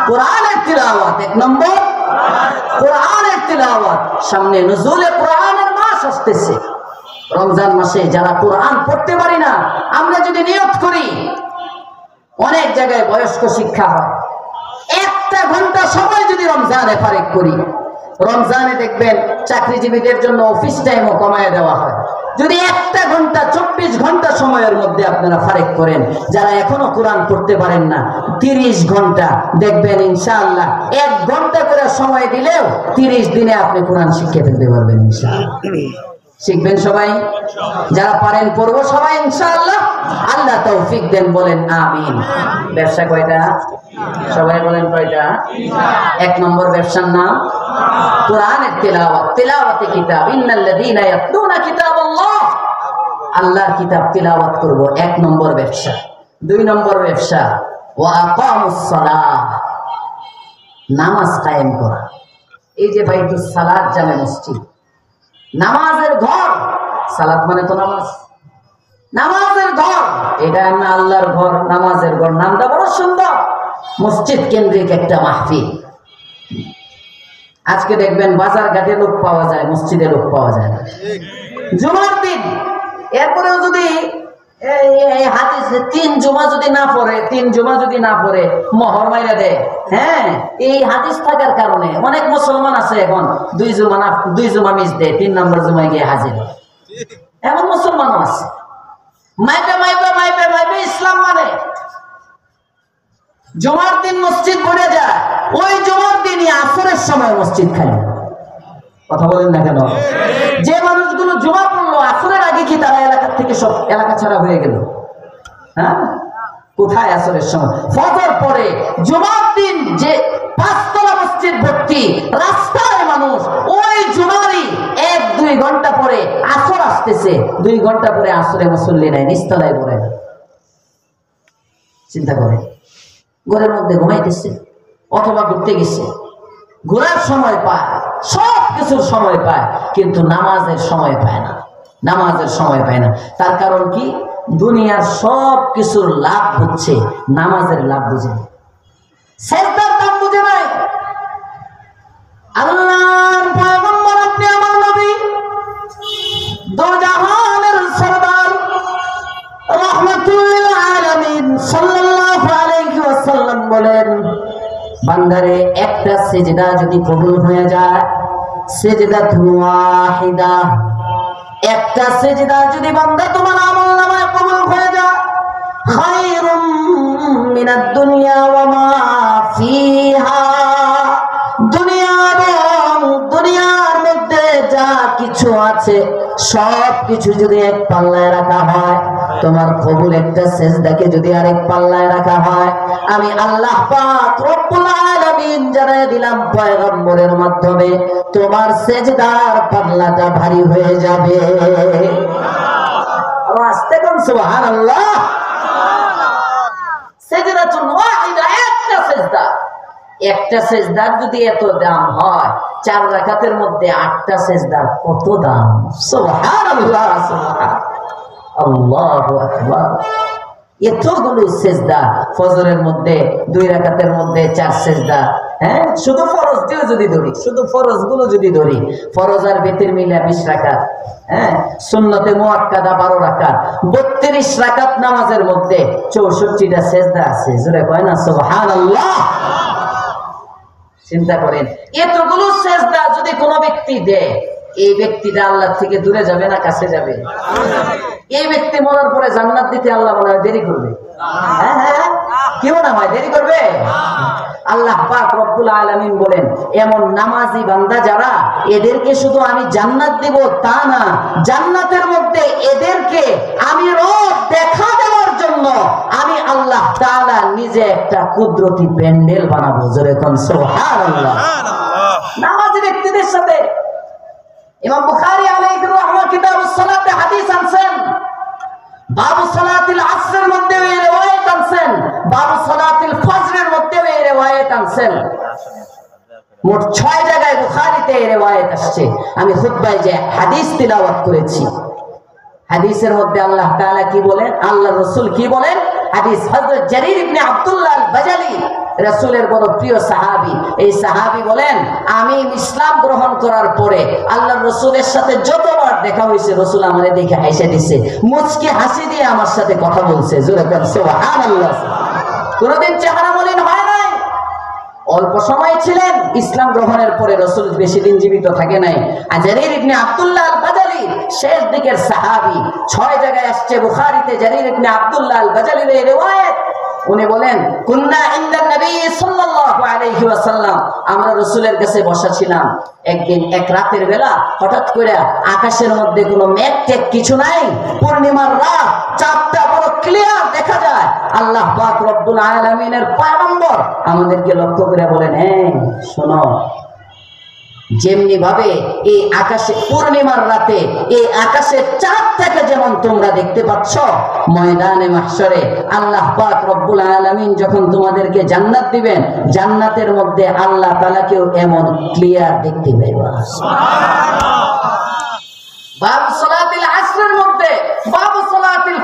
কোরআনের তিলাওয়াত, 1 নম্বর কোরআনের তিলাওয়াত। সামনে নুজুলে কোরআনের মাস আসতেছে। রমজান মাসে যারা কোরআন পড়তে পারি না, আমরা যদি নিয়ত করি, অনেক জায়গায় বয়স্ক শিক্ষা হয়, 1 ঘন্টা সময় যদি রমজানে ফারেক করি, রমজানে দেখবেন চাকরিজীবীদের জন্য অফিস টাইমও কমায় দেওয়া হয়। যদি 1 ঘন্টা 24 ঘন্টা সময়ের মধ্যে আপনারা ফারেক করেন, যারা এখনো কোরআন পড়তে পারেন না, 30 ঘন্টা দেখবেন ইনশাআল্লাহ। 1 ঘন্টা করে সময় দিলেও 30 দিনে আপনি কোরআন শিখে ফেলতে পারবেন ইনশাআল্লাহ। শিখবেন সবাই, যারা পারেন পড়বো সবাই ইনশাআল্লাহ। আল্লাহ তৌফিক দেন, বলেন আমিন। ব্যবসা কয়টা? সবাই বলেন কয়টা? 1 নম্বর ব্যবসার নাম কোরআনের তিলাওয়াত। তিলাওয়াতে কিতাব, ইন্নাল্লাযীনা ইয়াতলুনা কিতাবাল্লাহ, আল্লাহর কিতাব তিলাওয়াত করব, 1 নম্বর ব্যবসা। 2 নম্বর ব্যবসা ওয়া আকামুস সালাহ, নামাজ কায়েম করা। এই যে বাইতুস সালাত জামে মসজিদ, নামাজের ঘর। সালাত মানে তো নামাজ। নামাজের ঘর, এটা না আল্লাহর ঘর, নামাজের ঘর নামটা বড় সুন্দর। মসজিদ কেন্দ্রিক একটা মাহফিল। আজকে দেখবেন বাজার ঘাটে লোক পাওয়া যায়, মসজিদে লোক পাওয়া যায় না। জুমার দিন এরপরেও যদি হাদিস 3 জুমা যদি না পড়ে, 3 জুমা যদি না পড়ে মোহর মাইরা দেয়। হ্যাঁ, এই হাদিস থাকার কারণে অনেক মুসলমান আছে এখন 2 জুমা মিস দেয়, 3 নম্বর জুমায় গিয়ে হাজির। এমন মুসলমানও আছে। মাইপে মাইপে মাইপে মাইপে ইসলাম মানে জুমার দিন মসজিদ ভরে যায়, ওই জুমার দিনই আসরের সময় মসজিদ খালি। কথা বলেন না কেন? যে মানুষগুলো জুমা পড়লো আসরের আগে কি তারা এলাকা থেকে সব এলাকা ছাড়া হয়ে গেল? হ্যাঁ, কোথায় আসরের সময়? ফজর পরে জুমার দিন যে 5 তলা মসজিদ ভর্তি, রাস্তায় মানুষ, ওই জুমারই 1-2 ঘন্টা পরে আসর আসতেছে, 2 ঘন্টা পরে আসরে মুসল্লি নাই, নিস্তলায় পড়ে। চিন্তা করে, ঘরের মধ্যে ঘুমাইতেছে অথবা ঘুরতে গেছে, ঘোরার সময় পায়, সব কিছুর সময় পায়, কিন্তু নামাজের সময় পায় না, নামাজের সময় পায় না। তার কারণ কি? দুনিয়ার সব কিছুর লাভ হচ্ছে, নামাজের লাভ বুঝে না, সেজদার দাম বুঝে নাই। আল্লাহর পয়গম্বর আপনি আমার নবী, দো জাহানের সরদার, রাহমাতুল লিল আলামিন সাল্লাল্লাহু আলাইহি ওয়াসাল্লাম বলেন, বান্দারে একটা সিজদা যদি কবুল হয়ে যায়, সিজদাতুন ওয়াহিদা, একটা সিজদা যদি বান্দা তোমার আমলনামায় কবুল হয়ে যায়, খায়রুম মিনাদ দুনিয়া ওয়া মা ফিহা, দুনিয়া এবং দুনিয়ার মধ্যে যা কিছু আছে সব কিছু যদি এক পাল্লায় রাখা হয়, তোমার কবুল একটা সিজদাকে যদি আরেক পাল্লায় রাখা হয়, আমি আল্লাহ পাক রব্বুল আলামিন জানায় দিলাম পয়গম্বরের মাধ্যমে, তোমার সিজদার পাল্লাটা ভারী হয়ে যাবে। আস্তে কোন সুবহানাল্লাহ। সিজদাতুন ওয়াহিদা, একটা সিজদা, একটা সিজদার যদি এত দাম হয়, 4 রাকাতের মধ্যে 8টা সিজদার কত দাম! সুবহানাল্লাহ, সুবহানাল্লাহ, আল্লাহু আকবার। এতগুলো সিজদা, ফজরের মধ্যে 2 রাকাতের মধ্যে 4 সিজদা। হ্যাঁ, শুধু ফরজ দিয়ে যদি ধরি, শুধু ফরজ গুলো যদি ধরি, ফরজ আর বেতের মিলা 20 রাকাত, হ্যাঁ, সুন্নতে মুআক্কাদা 12 রাকাত, 32 রাকাত নামাজের মধ্যে 64টা সিজদা আছে। জোরে কয় না সুবহানাল্লাহ। চিন্তা করেন, এতগুলো সিজদা যদি কোনো ব্যক্তি দেয়, এই ব্যক্তিটা আল্লাহ থেকে দূরে যাবে না কাছে যাবে? এই ব্যক্তি মরার পরে জান্নাত দিতে আল্লাহ মনে হয় দেরি করবে? হ্যাঁ হ্যাঁ, কেউ না হয় দেরি করবে? আল্লাহ পাক রব্বুল আলামিন বলেন, এমন নামাজি বান্দা যারা, এদেরকে শুধু আমি জান্নাত দিব তা না, জান্নাতের মধ্যে এদেরকে আমি রব দেখা দেওয়ার জন্য আমি আল্লাহ তাআলা নিজে একটা কুদরতি প্যান্ডেল বানাবো। জোরে কোন সুবহানাল্লাহ। নামাজি ব্যক্তিদের সাথে ইমাম বুখারী আলাইহির রাহমাহ কিতাবুস সালাতে হাদিস আনছেন, বাবু সালাতিল আসরের মধ্যে এই riwayat আনছেন, বাবু সালাতিল ফজরের মধ্যে এই riwayat আনছেন। মোট 6 জায়গায় বুখারীতে এই riwayat আসছে। আমি খুতবায় যে হাদিস তিলাওয়াত করেছি, হাদিসের মধ্যে আল্লাহ তাআলা কি বলেন, আল্লাহর রাসূল কি বলেন? হাদিস হযরত জারীর ইবনে আব্দুল্লাহ আল বাজালি, রাসূলের বড় প্রিয় সাহাবী, এই সাহাবী বলেন, আমি ইসলাম গ্রহণ করার পরে আল্লাহর রাসূলের সাথে যতবার দেখা হয়েছে, রাসূল আমারে দেখে হাসি দিয়েছে, মুচকি হাসি দিয়ে আমার সাথে কথা বলছে। জোরে বলেন সুবহানাল্লাহ। কোনদিন চেহারা মলিন হয় নাই। অল্প সময় ছিলেন, ইসলাম গ্রহণের পরে রাসূল বেশি দিন জীবিত থাকে নাই। জারীর ইবনে আব্দুল্লাহ আল বাজালি শেষ দিকের সাহাবী, 6 জায়গায় আসছে বুখারীতে জারীর ইবনে আব্দুল্লাহ আল বাজালির এই riwayat। উনি বলেন, কুন্না ইনদান নবী সাল্লাল্লাহু আলাইহি ওয়াসাল্লাম, আমরা রাসূলের কাছে বসা ছিলাম। একদিন এক রাতের বেলা হঠাৎ করে আকাশের মধ্যে কোনো মেঘ টেক কিছু নাই, পূর্ণিমার রাত, চাঁদটা বড় ক্লিয়ার দেখা যায়। আল্লাহ পাক রব্বুল আলামিনের পয়গম্বর আমাদেরকে লক্ষ্য করে বলেন, হ্যাঁ শোনো, যেমনি ভাবে এই আকাশে পূর্ণিমার রাতে এই আকাশের চাঁদটাকে যেমন তোমরা দেখতে পাচ্ছ, ময়দানে মাহশরে আল্লাহ পাক রব্বুল আলামিন যখন তোমাদেরকে জান্নাত দিবেন, জান্নাতের মধ্যে আল্লাহ তাআলাকেও এমন ক্লিয়ার দেখতে পাইবা। সুবহানাল্লাহ। বাবু সালাতিল আসরের মধ্যে, বাবু সালাতিল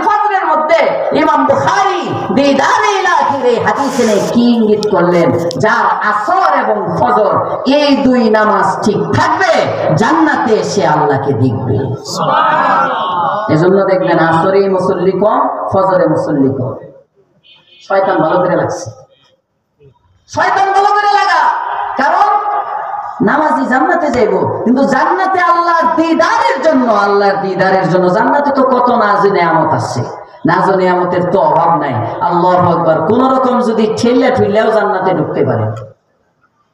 বুখারী দিদারে ইলাহির এই হাদিসে কি ইঙ্গিত করলেন, যার আসর এবং ফজর এই দুই নামাজ ঠিক থাকবে জান্নাতে সে আল্লাহকে দেখবে। সুবহানাল্লাহ। এজন্য দেখবেন আসরে মুসল্লি কম, ফজরে মুসল্লি কম। শয়তান ভালো করে লাগছে, শয়তান ভালো করে লাগা, কারণ নামাজি জান্নাতে যাইব, কিন্তু জান্নাতে আল্লাহর দিদারের জন্য, আল্লাহর দিদারের জন্য জান্নাতে তো কত নাজ নিয়ামত আছে, নাজ নিয়ামতের তো অভাব নাই। আল্লাহু আকবার। কোন রকম যদি ঠেলে ঠুললেও জান্নাতে ঢুকতে পারে,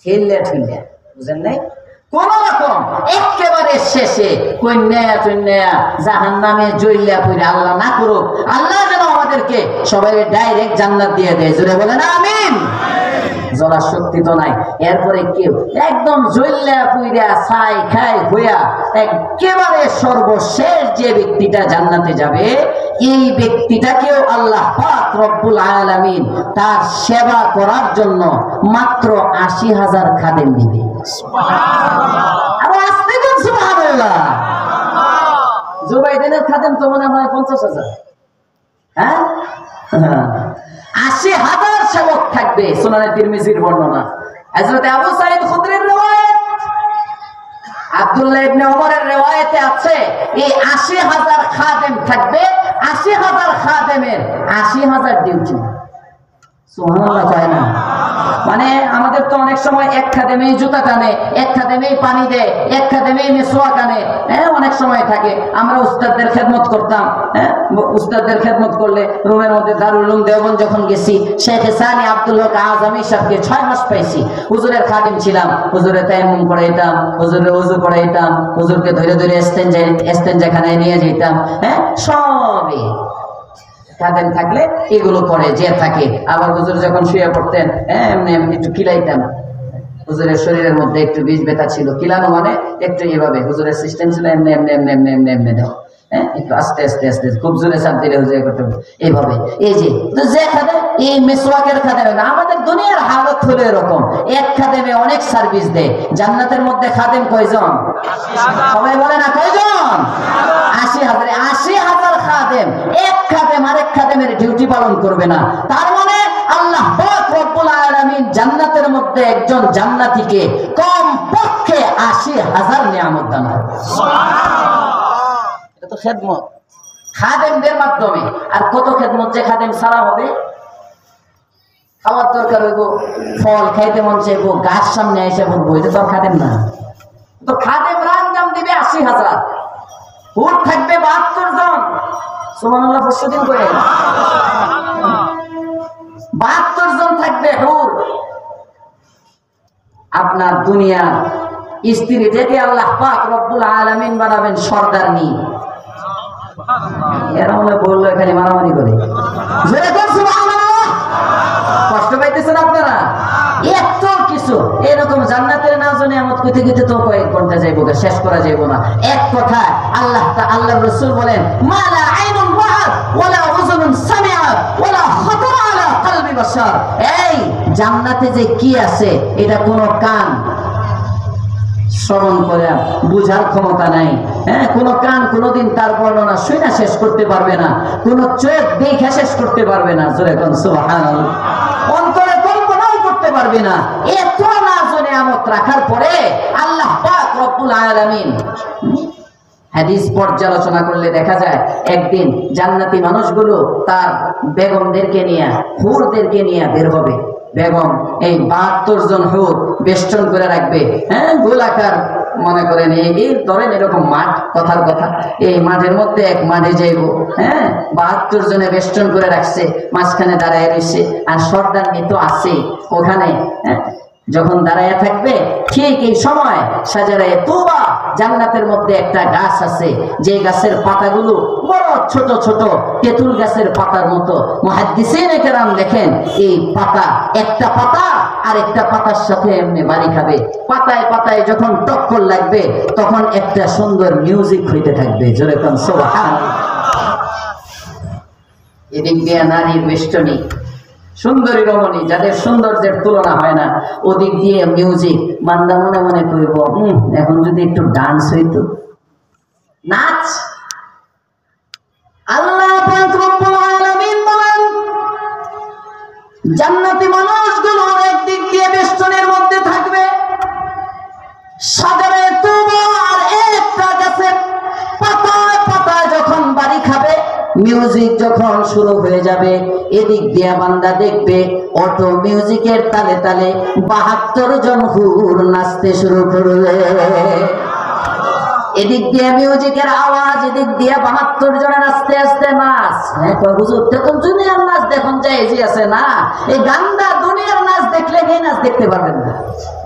ঠেলে ঠুললে, বুঝেন নাই? কোন রকম একেবারে শেষে কন্যা টন্যা জাহান্নামে জ্বলিয়া পড়ে আল্লাহ না করুক, আল্লাহ যেন আমাদেরকে সবাই ডাইরেক্ট জান্নাত দিয়ে দেয়। জোরে বলেন আমিন। জ্বলার শক্তি তো নাই। এরপরে কেউ একদম জ্বলিয়া পুইরা ছাই খাই হইয়া একেবারে সর্বশেষ যে ব্যক্তিটা জান্নাতে যাবে, এই ব্যক্তিটাকেও আল্লাহ পাক রব্বুল আলামিন তার সেবা করার জন্য মাত্র ৮০,০০০ খাদেম দিবে। সুবহানাল্লাহ। আরো আস্তে বল সুবহানাল্লাহ। জুবাইদের খাদেম তো মনে হয় ৫০,০০০। হ্যাঁ, ৮০,০০০ সেবক থাকবে। সুনানে তিরমিজির বর্ণনা, হযরত আবু সাঈদ খুদরির riwayat, আব্দুল্লাহ ইবনে ওমরের riwayate আছে এই ৮০,০০০ খাদেম থাকবে। ৮০,০০০ খাদেমের ৮০,০০০ ডিউটি। সুবহানাল্লাহ কয় না? মানে আমাদের তো অনেক সময় এক খাদেমেই জুতা টানে, এক খাদেমেই পানি দেয়, এক খাদেমেই মিসওয়াক আনে, হ্যাঁ অনেক সময় থাকে। আমরা উস্তাদদের খেদমত করতাম, হ্যাঁ উস্তাদদের খেদমত করলে রুমের মধ্যে দারুল উলুম দেওবন্দ যখন গেছি, শেখ সানি আব্দুল হক আজমি সাহেবকে ৬ মাস পাইছি। হুজুরের খাদিম ছিলাম, হুজুরে তায়াম্মুম করাইতাম, হুজুরে ওযু করাইতাম, হুজুরকে ধরে ধরে ইস্তেনজাখানায় নিয়ে যেতাম, হ্যাঁ সবই খাদেম থাকলে এগুলো করে যে থাকে। আবার হুজুর যখন শুয়ে পড়তেন এমনি একটু কিলাইতাম, হুজুরের শরীরের মধ্যে একটু বীজ ব্যথা ছিল, কিলানো মানে একটু এভাবে, হুজুরের সিস্টেম ছিল এমনি এমনি এমনি এমনি এমনি এমনি দাও, হ্যাঁ একটু আস্তে আস্তে আস্তে, খুব জোরে চাপ দিলে হুজুর করতে এইভাবে। এই যে খাদেম, এই মিসওয়াকের খাদেম না, আমাদের দুনিয়ার হালত হলো এরকম। এক খাদেমে অনেক সার্ভিস দেয়। জান্নাতের মধ্যে খাদেম কয়জন? সবাই বলে না কয়জন? ৮০,০০০। ৮০,০০০ খাদেম, এক খাদেম আরেক খাদেমের ডিউটি পালন করবে না। তার মানে আল্লাহ পাক রব্বুল আলামিন জান্নাতের মধ্যে একজন জান্নাতীকে কম পক্ষে ৮০,০০০ নিয়ামত দান করবে। সুবহানাল্লাহ। এটা তো খেদমত খাদেমদের মাধ্যমে। আর কত খেদমত যে খাদেম ছাড়া হবে। খাওয়ার দরকার হইব, ফল খাইতে মন চাইবো, গাছ সামনে এসে বলবো, এটা তো খাদেম না। তো খাদেম রাঞ্জাম দিবে ৮০,০০০। হুর থাকবে ৭২ জন। সুবহানাল্লাহ। প্রতিদিন করে ৭২ জন থাকবে হুর। আপনার দুনিয়া স্ত্রী থেকে আল্লাহ পাক রব্বুল আলামিন বানাবেন সর্দারনি। এরা মনে বললো এখানে মারামারি করে। কষ্ট পাইতেছেন আপনারা? এত কিছু এরকম জান্নাতের না জানে আমত কইতে কইতে তো কয়েক ঘন্টা যাইব, শেষ করা যাইব না। এক কথা আল্লাহ রাসূল বলেন, মালা আইনুন রাআত ওয়ালা উযুনুন সামিআত ওয়ালা খাতারা আলা কলবি বাশার। এই জান্নাতে যে কি আছে এটা কোনো কান স্মরণ করে বুঝার ক্ষমতা নাই, হ্যাঁ কোনো কান কোনোদিন তার বর্ণনা শুনে শেষ করতে পারবে না, কোন চোখ দেখে শেষ করতে পারবে না। জোরে কোন সুবহানাল্লাহ। অন্তরে কল্পনাও করতে পারবে না। এত নাজনে আমত রাখার পরে আল্লাহ পাক রব্বুল আলামিন হাদিস পর্যালোচনা করলে দেখা যায় একদিন জান্নাতি মানুষগুলো তার বেগমদেরকে নিয়ে, হুরদেরকে নিয়ে বের হবে। বেগম এই ৭২ জন হুর বেষ্টন করে রাখবে, হ্যাঁ গোলাকার মনে করেন এই ধরেন এরকম মাঠ, কথার কথা এই মাঠের মধ্যে এক মাঠে যাইব, হ্যাঁ ৭২ জনে বেষ্টন করে রাখছে, মাঝখানে দাঁড়ায় রয়েছে আর সর্দার তো আছে ওখানে। হ্যাঁ যখন দাঁড়ায় থাকবে ঠিক এই সময় সাজারায়ে তুবা জান্নাতের মধ্যে একটা গাছ আছে, যে গাছের পাতাগুলো বড় ছোট ছোট তেঁতুল গাছের পাতার মতো। মুহাদ্দিসিনে কেরাম দেখেন এই পাতা, একটা পাতা আর একটা পাতার সাথে এমনি বাড়ি খাবে, পাতায় পাতায় যখন টক্কর লাগবে তখন একটা সুন্দর মিউজিক হইতে থাকবে। জোরে কোন সুবহানাল্লাহ। এদিক দিয়ে নারীর বেষ্টনী, সুন্দরী রমণী যাদের সৌন্দর্যের তুলনা হয় না, ওদিক দিয়ে মিউজিক। বান্দা মনে মনে কইব এখন যদি একটু ডান্স হইতো, নাচ। আল্লাহ পাক রব্বুল আলামিন বলেন জান্নাতি মানুষগুলো একদিক দিয়ে বেষ্টনের মধ্যে থাকবে, সাগরে তোমার একটা গাছের পাতায় পাতায় যখন বাড়ি খাবে, মিউজিক যখন শুরু হয়ে যাবে, এদিক দিয়ে বান্দা দেখবে অটো মিউজিকের তালে তালে ৭২ জন হুর নাচতে শুরু করবে। এদিক দিয়ে মিউজিকের আওয়াজ, এদিক দিয়ে ৭২ জনের আস্তে আস্তে নাচ। হুজুর তখন দুনিয়ার নাচ দেখুন যে আছে না, এই গান্দা দুনিয়ার নাচ দেখলে এই নাচ দেখতে পারবেন না।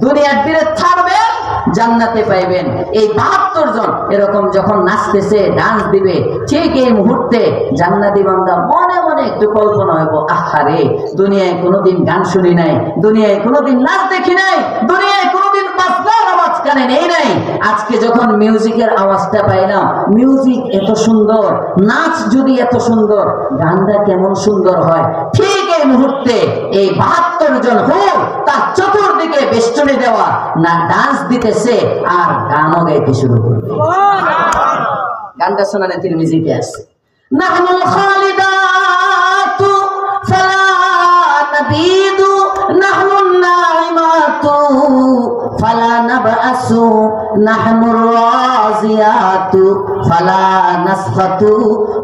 দুনিয়ার বীরে ছাড়বেন, জান্নাতে পাইবেন। এই ৭২ জন এরকম যখন নাচতেছে, ডান্স দিবে, ঠিক এই মুহূর্তে জান্নাতি বান্দা মনে মনে একটু কল্পনা হইব, আহারে দুনিয়ায় কোনোদিন গান শুনি নাই, দুনিয়ায় কোনোদিন নাচ দেখি নাই, দুনিয়ায় কোনোদিন বাজনার আওয়াজ কানে নেই নাই, আজকে যখন মিউজিকের আওয়াজটা পাইলাম, মিউজিক এত সুন্দর, নাচ যদি এত সুন্দর, গানটা কেমন সুন্দর হয়। ঠিক এই মুহূর্তে এই ৭২ জন হুর তার চতুর্দিকে বেষ্টনী দেওয়া, না ডান্স দিতেছে আর গানও গাইতে শুরু করবে। গানটা শোনানে তিরমিজিতে আছে, নাহনুল খালিদাতু ফালা নাবিদু, নাহনুন নাইমাতু ফালা নাবআসু, নাহনুর রাজিয়াতু ফালা নাসখাতু,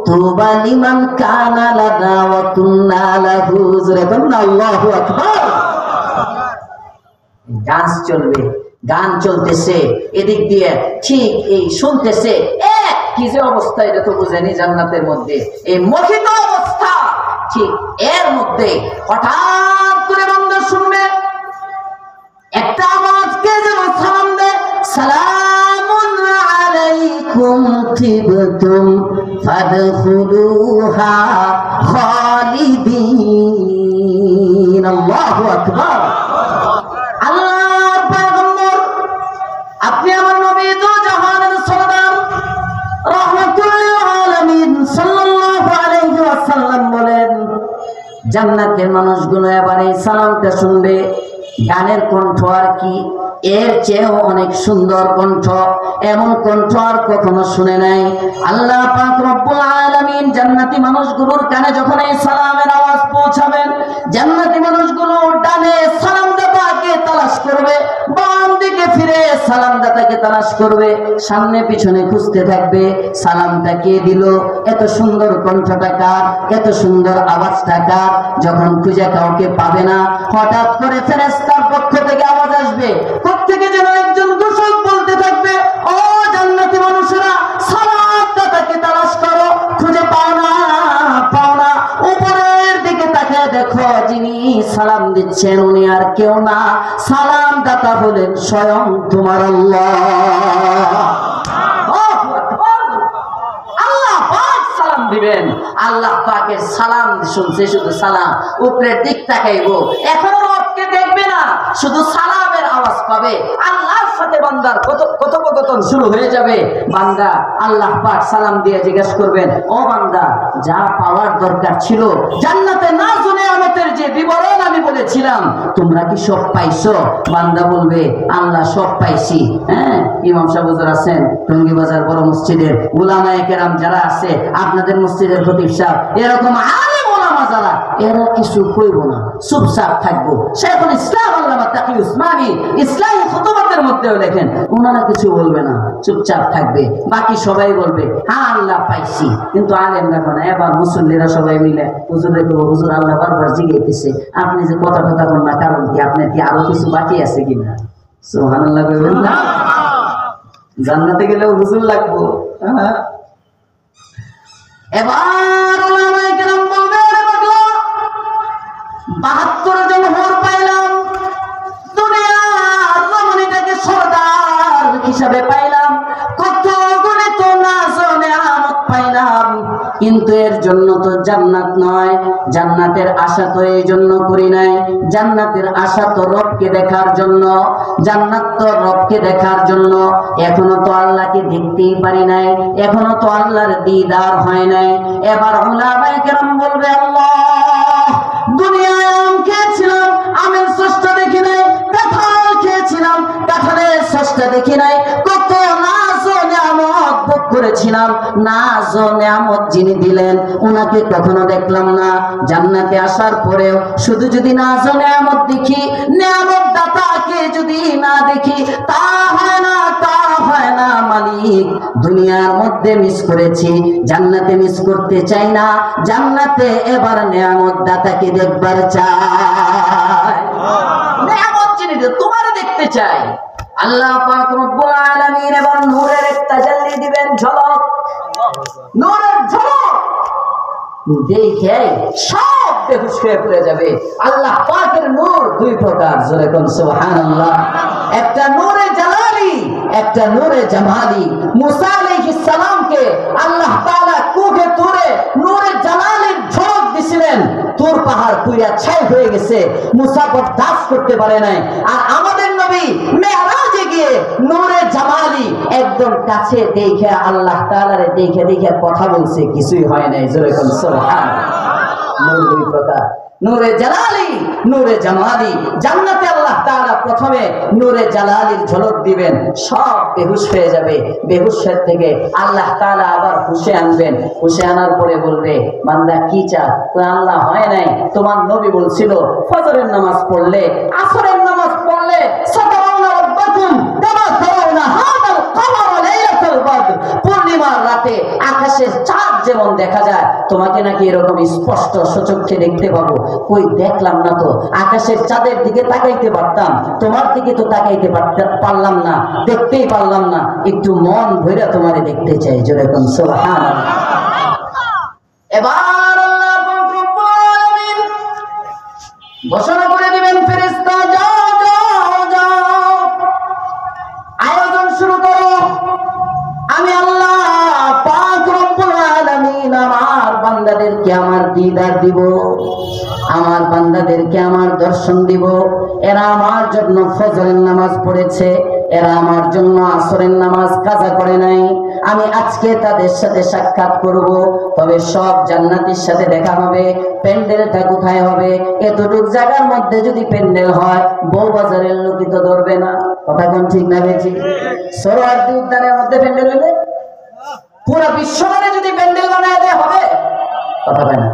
তুবা লিমান কানা লানা ওয়া কুন্না লাহু যুরাতুন। আল্লাহু আকবার। ডান্স চলবে, গান চলতেছে, এদিক দিয়ে ঠিক এই শুনতেছে, কি যে অবস্থা, এটা তো বুঝেনি জান্নাতের মধ্যে এই মোহিত অবস্থা। ঠিক এর মধ্যে হঠাৎ করে বান্দা শুনবে একটা আওয়াজ, কে যেন সালাম দেয়, সালামুন আলাইকুম তিবতুম ফাদখুলুহা খালিদিন। আল্লাহু আকবার। আপনি আমার নবী, তো জাহানের সরদার, রাহমাতুল লিল আলামিন সাল্লাল্লাহু আলাইহি ওয়াসাল্লাম বলেন, জান্নাতের মানুষগুলো এবার এই সালামটা শুনবে। গানের কণ্ঠ আর কি, এর চেয়েও অনেক সুন্দর কণ্ঠ, এমন কণ্ঠ আর কখনো শুনে নাই। আল্লাহ পাক রব্বুল আলামিন জান্নাতি মানুষগুলোর কানে যখন এই সালামের আওয়াজ পৌঁছাবেন, জান্নাতি মানুষগুলো ডানে সালামদাতাকে তালাশ করবে, বাম দিকে ফিরে সালামদাতাকে তালাশ করবে, সামনে পিছনে খুঁজতে থাকবে সালামটা কে দিল, এত সুন্দর কণ্ঠটা কার, এত সুন্দর আওয়াজটা কার। যখন খুঁজে কাউকে পাবে না, হঠাৎ করে ফেরেশতার পক্ষ থেকে আওয়াজ আসবে, প্রত্যেকে যেন একজন ঘোষক বলতে থাকবে, ও জান্নাতি মানুষেরা, সালামদাতাকে তালাশ করো, খুঁজে পাও না, পাও না, উপরের দিকে তাকিয়ে দেখো, যিনি সালাম দিচ্ছেন উনি আর কেউ না, সালামদাতা হলেন স্বয়ং তোমার আল্লাহ। আল্লাহ পাক সালাম দিবেন, আল্লাহ পাকের সালাম শুনছে, শুধু সালাম, উপরের দিক তাকাইবো, এখনো রবকে দেখবে না, শুধু সালামের আওয়াজ পাবে। আল্লাহর সাথে বান্দার কথোপকথন শুরু হয়ে যাবে। বান্দা আল্লাহ পাক সালাম দিয়ে জিজ্ঞেস করবেন, ও বান্দা, যা পাওয়ার দরকার ছিল জান্নাতে নাজ নেয়ামতের যে বিবরণ আমি বলেছিলাম, তোমরা কি সব পাইছো? বান্দা বলবে, আল্লাহ সব পাইছি। হ্যাঁ, ইমাম সাহেব হুজুর আছেন টঙ্গীবাজার বড় মসজিদের, উলামায়ে কেরাম যারা আছে, আপনাদের মসজিদের খতিব সাহেব, এরকম আলেম ওলামা যারা, এরা কিছু কইব না, চুপচাপ থাকবো। শেখুল ইসলাম আল্লামা তাকি উসমানী ইসলামী খুতবাতের মধ্যেও লেখেন, ওনারা কিছু বলবে না, চুপচাপ থাকবে, বাকি সবাই বলবে হ্যাঁ আল্লাহ পাইছি। কিন্তু আলেমরা কোন, এবার মুসল্লিরা সবাই মিলে হুজুরে কইব, হুজুর আল্লাহ বারবার জিজ্ঞাসিতেছে, আপনি যে কথা কথা বলেন না, কারণ কি, আপনার কি আরো কিছু বাকি আছে কিনা? সুবহানাল্লাহ কইবেন না? জান্নাতে গেলেও হুজুর লাগবো। এবার উলামায়ে কেরাম বলবে, ৭২ জন হুর পাইলাম, দুনিয়ার রমণীটাকে সরদার হিসাবে পাইলাম, কত গুণে তো নাজ নেয়ামত পাইলাম, কিন্তু এর জন্য তো জান্নাত নয়, জান্নাতের আশা তো এই জন্য করি নাই, জান্নাতের আশা তো রবকে দেখার জন্য, জান্নাত তো রবকে দেখার জন্য, এখনো তো আল্লাহকে দেখতেই পারি নাই, এখনো তো আল্লাহর দিদার হয় নাই। এবার উলামায়ে কেরাম বলবে, আল্লাহ, দুনিয়ায় আম খেয়েছিলাম, আমের সস্তা দেখি নাই, কাঁঠাল খেয়েছিলাম, কাঁঠালের সস্তা দেখি নাই, কত নাজ ও নিয়ামত ভোগ করেছিলাম, নাজ ও নিয়ামত যিনি দিলেন ওনাকে কখনো দেখলাম না। জান্নাতে আসার পরেও শুধু যদি নাজ ও নিয়ামত দেখি, নিয়ামত দাতাকে যদি না দেখি, তা হয় না, তা হয় না। মালিক, দুনিয়ার মধ্যে মিস করেছি, জান্নাতে মিস করতে চাই না। জান্নাতে এবার নিয়ামত দাতাকে দেখবার চাই। নিয়ামত যিনি তোমার দেখতে চাই। আল্লাহ পাক রব্বুল আলামিন এবার নূরের এক তাজাল্লি দিবেন, ঝলক, নূরের ঝলক দেখে সব বেহুশ হয়ে পড়ে যাবে। আল্লাহ পাকের নূর দুই প্রকার, জোরে কোন সুবহানাল্লাহ। একটা নূরে জালালি, একটা নূরে জামালি। মুসা আলাইহিস সালামকে আল্লাহ তাআলা কুহে তুরে নূরে জালালির ঝলক দিছিলেন। তুর পাহাড় পুড়িয়া ছাই হয়ে গেছে, মুসা বরদাস্ত করতে পারে নাই। আর আমাদের নবী মেরাজে গিয়ে নূরে জামালি একদম কাছে দেখে আল্লাহ তাআলারে দেখে দেখে কথা বলছে, কিছুই হয় নাই। জোরে কোন সুবহানাল্লাহ। নূর দুই প্রকার, নূরে জালালি, নূরে জামালি। জান্নাতে আল্লাহ তাআলা প্রথমে নূরে জালালির ঝলক দিবেন, সব বেহুশ হয়ে যাবে। বেহুশের থেকে আল্লাহ তাআলা আবার হুশে আনবেন। হুশে আনার পরে বলবে, বান্দা কি চা? আল্লাহ, হয় নাই, তোমার নবী বলছিল ফজরের নামাজ পড়লে, আসরের নামাজ পড়লে সাতারাউনা রাব্বাকুম কামা তারাউনা হাদাল কমর লাইলাতুল বদর, পূর্ণিমার রাতে আকাশের চাঁদ যেমন দেখা যায় তোমাকে নাকি এরকম স্পষ্ট সচক্ষে দেখতে পাবো। কই দেখলাম না তো, আকাশের চাঁদের দিকে তাকাইতে পারতাম, তোমার দিকে তো তাকাইতে পারলাম না, দেখতেই পারলাম না। একটু মন ভইরা তোমারে দেখতে চাই। জোরে কোন সুবহানাল্লাহ। এবার আল্লাহ পাক রব্বুল আলামিন ঘোষণা করে দিবেন, ফেরেশতা যাও যাও যাও, আয়োজন শুরু করো। আমি আল্লাহ পাক রব্বুল আলামিন আমার বান্দাদেরকে আমার দিদার দিব, আমার বান্দাদেরকে আমার দর্শন দিব। এরা আমার জন্য ফজরের নামাজ পড়েছে, এরা আমার জন্য আসরের নামাজ কাজা করে নাই। আমি আজকে তাদের সাথে সাক্ষাৎ করব, তবে সব জান্নাতীর সাথে দেখা হবে। প্যান্ডেলটা কোথায় হবে? এতটুক জায়গার মধ্যে যদি প্যান্ডেল হয়, বউ বাজারের লোকই তো ধরবে না। কথা কোন ঠিক না বেশি? সোহরাওয়ার্দী উদ্যানের মধ্যে প্যান্ডেল হলে পুরা বিশ্বমানে যদি প্যান্ডেল বানায় দেয় হবে? কথা হয় না।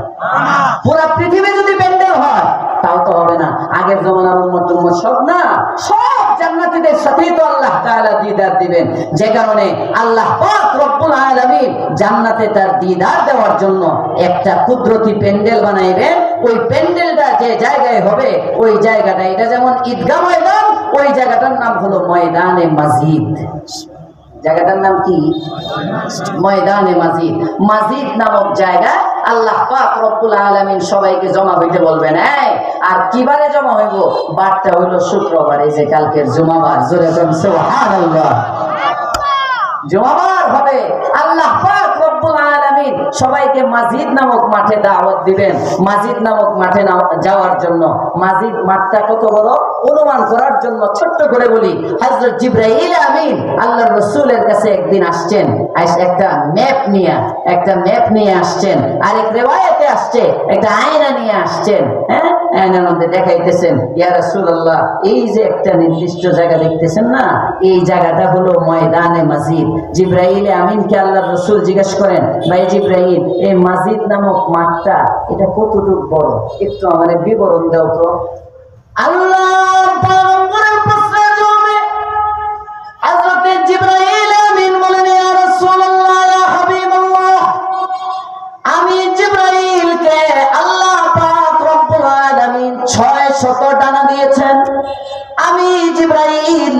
পুরা পৃথিবী যদি প্যান্ডেল হয় তাও তো হবে না। আগের জমানার উম্মত উম্মত সব না, সব জান্নাতীদের সাথেই তো আল্লাহ তাআলা দিদার দিবেন। যে কারণে আল্লাহ পাক রব্বুল আলামিন জান্নাতে তার দিদার দেওয়ার জন্য একটা কুদরতি প্যান্ডেল বানাইবেন। ওই প্যান্ডেলটা যে জায়গায় হবে, ওই জায়গাটা, এটা যেমন ঈদগাহ ময়দান, ওই জায়গাটার নাম হলো ময়দানে মাজিদ। জায়গাটার নাম কি? ময়দানে মাজিদ। মাজিদ নামক জায়গা আল্লাহ পাক রব্বুল আলামিন সবাইকে জমা হইতে বলবেন। আর কিবারে জমা হইব? বারটা হইল শুক্রবার, এই যে কালকের জুমাবার। জোরে বলুন সুবহানাল্লাহ। জুমাবার হবে। আল্লাহ পাক রব্বুল আলামিন সবাইকে মাজিদ নামক মাঠে দাওয়াত দিবেন, মাজিদ নামক মাঠে যাওয়ার জন্য। মাজিদ মাঠটা কত বড় অনুমান করার জন্য ছোট্ট করে বলি, হযরত জিবরাইল আমিন আল্লাহর রাসূলের কাছে একদিন আসছেন, একটা ম্যাপ নিয়ে আসছেন। আরেক রিওয়ায়াতে আসছে একটা আয়না নিয়ে আসছেন। আয়নার মধ্যে দেখাইতেছেন, ইয়া রাসূলুল্লাহ, এই যে একটা নির্দিষ্ট জায়গা দেখতেছেন না, এই জায়গাটা হলো ময়দানে মাজিদ। জিবরাইল আমিনকে আল্লাহর রাসূল জিজ্ঞেস করেন, ভাই জিবরাইল, এই মাজিদ নামক মাঠটা এটা কতটুকু বড়, একটু আমাদের বিবরণ দাও তো। আল্লাহর পয়গম্বরের প্রশ্নের জবাবে হযরত জিবরাইল আমিন বলেন, ইয়া রাসূলুল্লাহ, ইয়া হাবিবাল্লাহ, আমি জিবরাইলকে আল্লাহ পাক রব্বুল আলামিন 600 ডানা দিয়েছেন। আমি জিবরাইল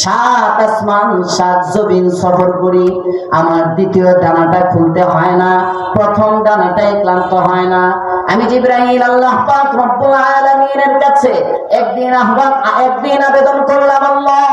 7 আসমান 7 জমিন সফর করি, আমার দ্বিতীয় ডানাটা খুলতে হয় না, প্রথম ডানাটাই ক্লান্ত হয় না। আমি জিবরাইল আল্লাহ পাক রব্বুল আলামিনের কাছে একদিন আবেদন করলাম, আল্লাহ,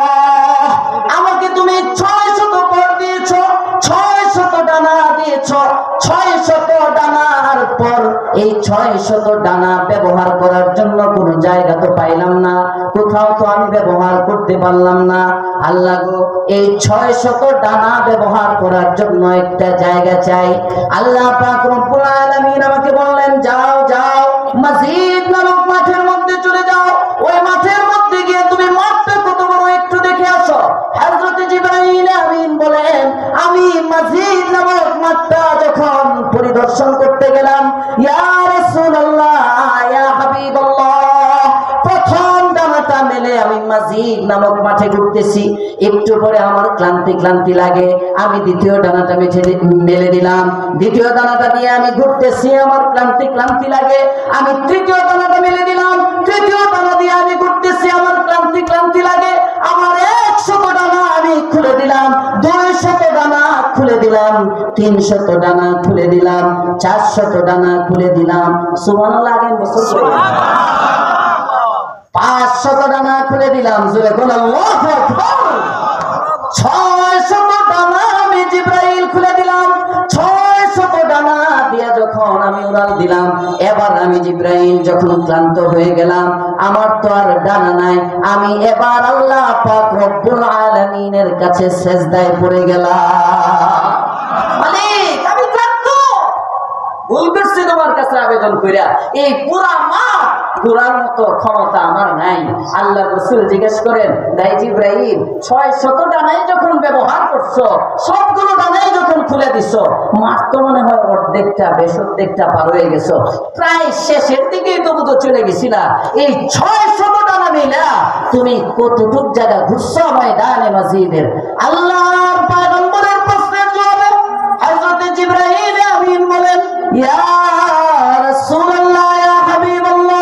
আমাকে তুমি 600 পর দিয়েছো, 600 ডানা দিয়েছো, 600 ডানার পর এই 600 ডানা ব্যবহার করার জন্য কোনো জায়গা তো পাইলাম না, কোথাও তো আমি ব্যবহার করতে পারলাম না। আল্লাহ গো, এই 600 ডানা ব্যবহার করার জন্য একটা জায়গা চাই। আল্লাহ পাক রব্বুল আলামিন আমাকে বললেন, যাও যাও, মাজিদ নামক মাঠের মধ্যে চলে যাও। ওই মাঠের মধ্যে গিয়ে তুমি মাঠটা কত বড় একটু দেখে আসো। হযরত জিবরাইল আমিন বলেন, আমি মাজিদ নামক মাঠটা আমি মাজিদ নামক মাঠে ঘুরতেছি, একটু পরে আমার ক্লান্তি ক্লান্তি লাগে, আমি দ্বিতীয় ডানাটা মেলে দিলাম, দ্বিতীয় দানাটা দিয়ে আমি ঘুরতেছি, আমার ক্লান্তি ক্লান্তি লাগে, আমি তৃতীয় দানাটা মেলে দিলাম, তৃতীয় দানা দিয়ে আমি ঘুরতেছি, আমার ক্লান্তি ক্লান্তি লাগে, আমার 100 ডানা আমি খুলে দিলাম, 200 ডানা খুলে দিলাম, 300 ডানা খুলে দিলাম, 400 ডানা খুলে দিলাম। সুবহানাল্লাহ, আগে বছর 500 ডানা খুলে দিলাম, জোরে বল আল্লাহু আকবার। 600 ডানা আমি জিবরাইল খুলে দিলাম, 600 ডানা দিয়ে যখন আমি উড়াল দিলাম, এবার আমি জিবরাইল যখন ক্লান্ত হয়ে গেলাম, আমার তো আর ডানা নাই, আমি এবার আল্লাহ পাক রব্বুল আলামিনের কাছে সিজদায় পড়ে গেলাম। মালিক, আমি ক্লান্ত, ভুল করছি তোমার কাছে আবেদন কইরা, এই পুরা মাঠ ঘোরার মতো ক্ষমতা আমার নাই। আল্লাহ রাসূল জিজ্ঞেস করেন, নাই জিবরাইল, 600 ডানাই যখন ব্যবহার করছো, সবগুলো ডানাই যখন খুলে দিছো, মাঠ তো মনে হয় অর্ধেকটা বেশ অর্ধেকটা পার হয়ে গেছো, প্রায় শেষের দিকেই তবু তো চলে গেছিলা, এই 600 ডানা মিলা তুমি কতটুক জায়গা ঘুরছো ময়দানে মাজিদের? আল্লাহর পয়গম্বরের প্রশ্নের জবাবে হযরত জিবরাইল আমিন বলেন, ইয়া রাসূলুল্লাহ, ইয়া হাবিবাল্লাহ,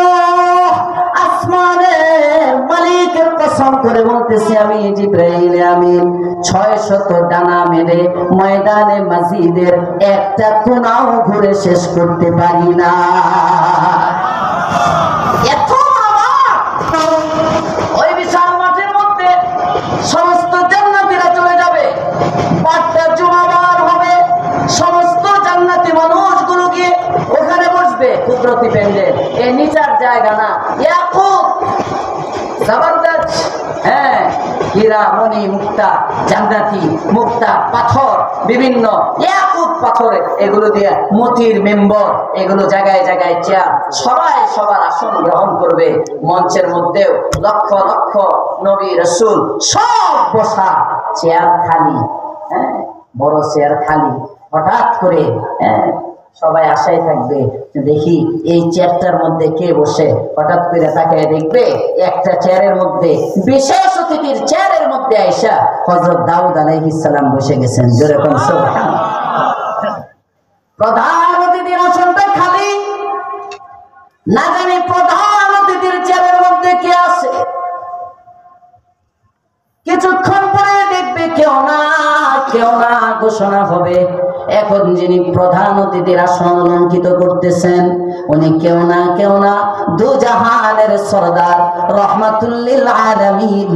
আসমানের মালিকের কসম করে বলতেছি আমি জিবরাইল আমিন, 600 ডানা মেলে ময়দানে মাজিদের একটা কোণাও ঘুরে শেষ করতে পারি না। এত ওই বিশাল মাঠের মধ্যে সমস্ত জান্নাতীরা চলে যাবে, মাঠটা জমাবার হবে, সমস্ত জান্নাতি মানুষগুলো গিয়ে ওখানে বসবে কুদরতি প্যান্ডেল, এই নিচার জায়গা না, ইয়াকুত জবরদস্ত, হ্যাঁ, হীরা মণি মুক্তা জান্নাতি মুক্তা পাথর, বিভিন্ন ইয়াকুত পাথর, এগুলো দিয়ে মতির মেম্বর, এগুলো জায়গায় জায়গায় চেয়ার, সবাই সবার আসন গ্রহণ করবে। মঞ্চের মধ্যেও লক্ষ লক্ষ নবী রাসূল সব বসা, চেয়ার খালি, হ্যাঁ, বড় চেয়ার খালি। হঠাৎ করে সবাই আশায় থাকবে, দেখি এই চেয়ারটার মধ্যে কে বসে। হঠাৎ করে তাকায় দেখবে একটা চেয়ারের মধ্যে, বিশেষ অতিথির চেয়ারের মধ্যে আয়েশা হযরত দাউদ আলাইহিস সালাম বসে গেছেন। জোরে কোন সুবহানাল্লাহ। প্রধান অতিথির আসনটা খালি, না জানি প্রধান অতিথির চেয়ারের মধ্যে কে আছে। কিছুক্ষণ পরে দেখবে কেউ না কেউ না ঘোষণা হবে। এখন যিনি প্রধান অতিথির আসন অলঙ্কিত করতেছেন, উনি কেউ না দু জাহানের সরদার রাহমাতুল লিল আলামিন,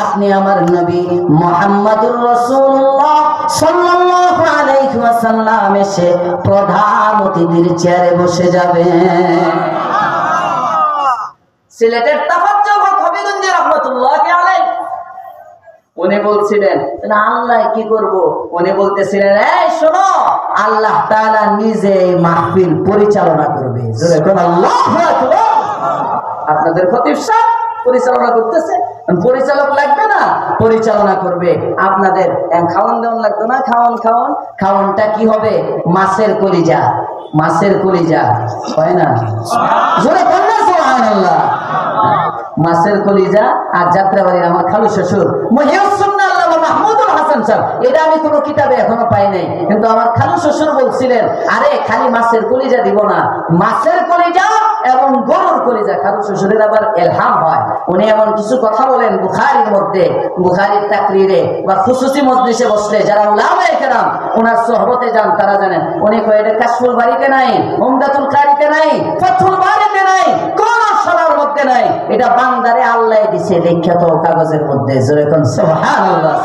আপনি আমার নবী মুহাম্মদুর রাসূলুল্লাহ সাল্লাল্লাহু আলাইহি ওয়াসাল্লাম এসে প্রধান অতিথির চেয়ারে বসে যাবেন। সিলেটের তাফাজ্জুহ হবিগঞ্জে রাহমাতুল্লাহি আলাইহি উনি বলছিলেন, আল্লাহ কি করব? উনি বলতেছিলেন, এই শোনো, আল্লাহ তাআলা নিজে মাহফিল পরিচালনা করবে। জোরে কোন আল্লাহু আকবার। আপনাদের খতিব সাহেব পরিচালনা করতেছে, পরিচালক লাগবে না, পরিচালনা করবে। আপনাদের খাওয়ান দেওয়ান লাগতো না, খাওয়ানটা কি হবে? মাছের কলিজা, মাছের কলিজা হয় না? জোরে কোন না সুবহানাল্লাহ। মাছের কলিজা আর যাত্রাবাড়ির আমার খালু শ্বশুর মহিউসুন্নাহ আল্লামা মাহমুদুল হাসান সাহেব, এটা আমি কোনো কিতাবে এখনো পাই নাই, কিন্তু আমার খালু শ্বশুর বলছিলেন, আরে খালি মাছের কলিজা দিব না, মাছের কলিজা এবং গরুর কলিজা। খালু শ্বশুরের আবার ইলহাম হয়, উনি এমন কিছু কথা বলেন বুখারীর মধ্যে, বুখারীর তাকরীরে বা খুসুসি মজলিসে বসলে যারা উলামায়ে কেরাম ওনার সোহবতে যান তারা জানেন, উনি কয় এটা কাশফুল বারীতে নাই, উমদাতুল কারীতে নাই, ফাতহুল বারীতে নাই, কোন সরার মধ্যে নাই, এটা বান্দারে আল্লাহ দিছে লিখিত কাগজের মধ্যে। জোরে কোন সুবহানাল্লাহ।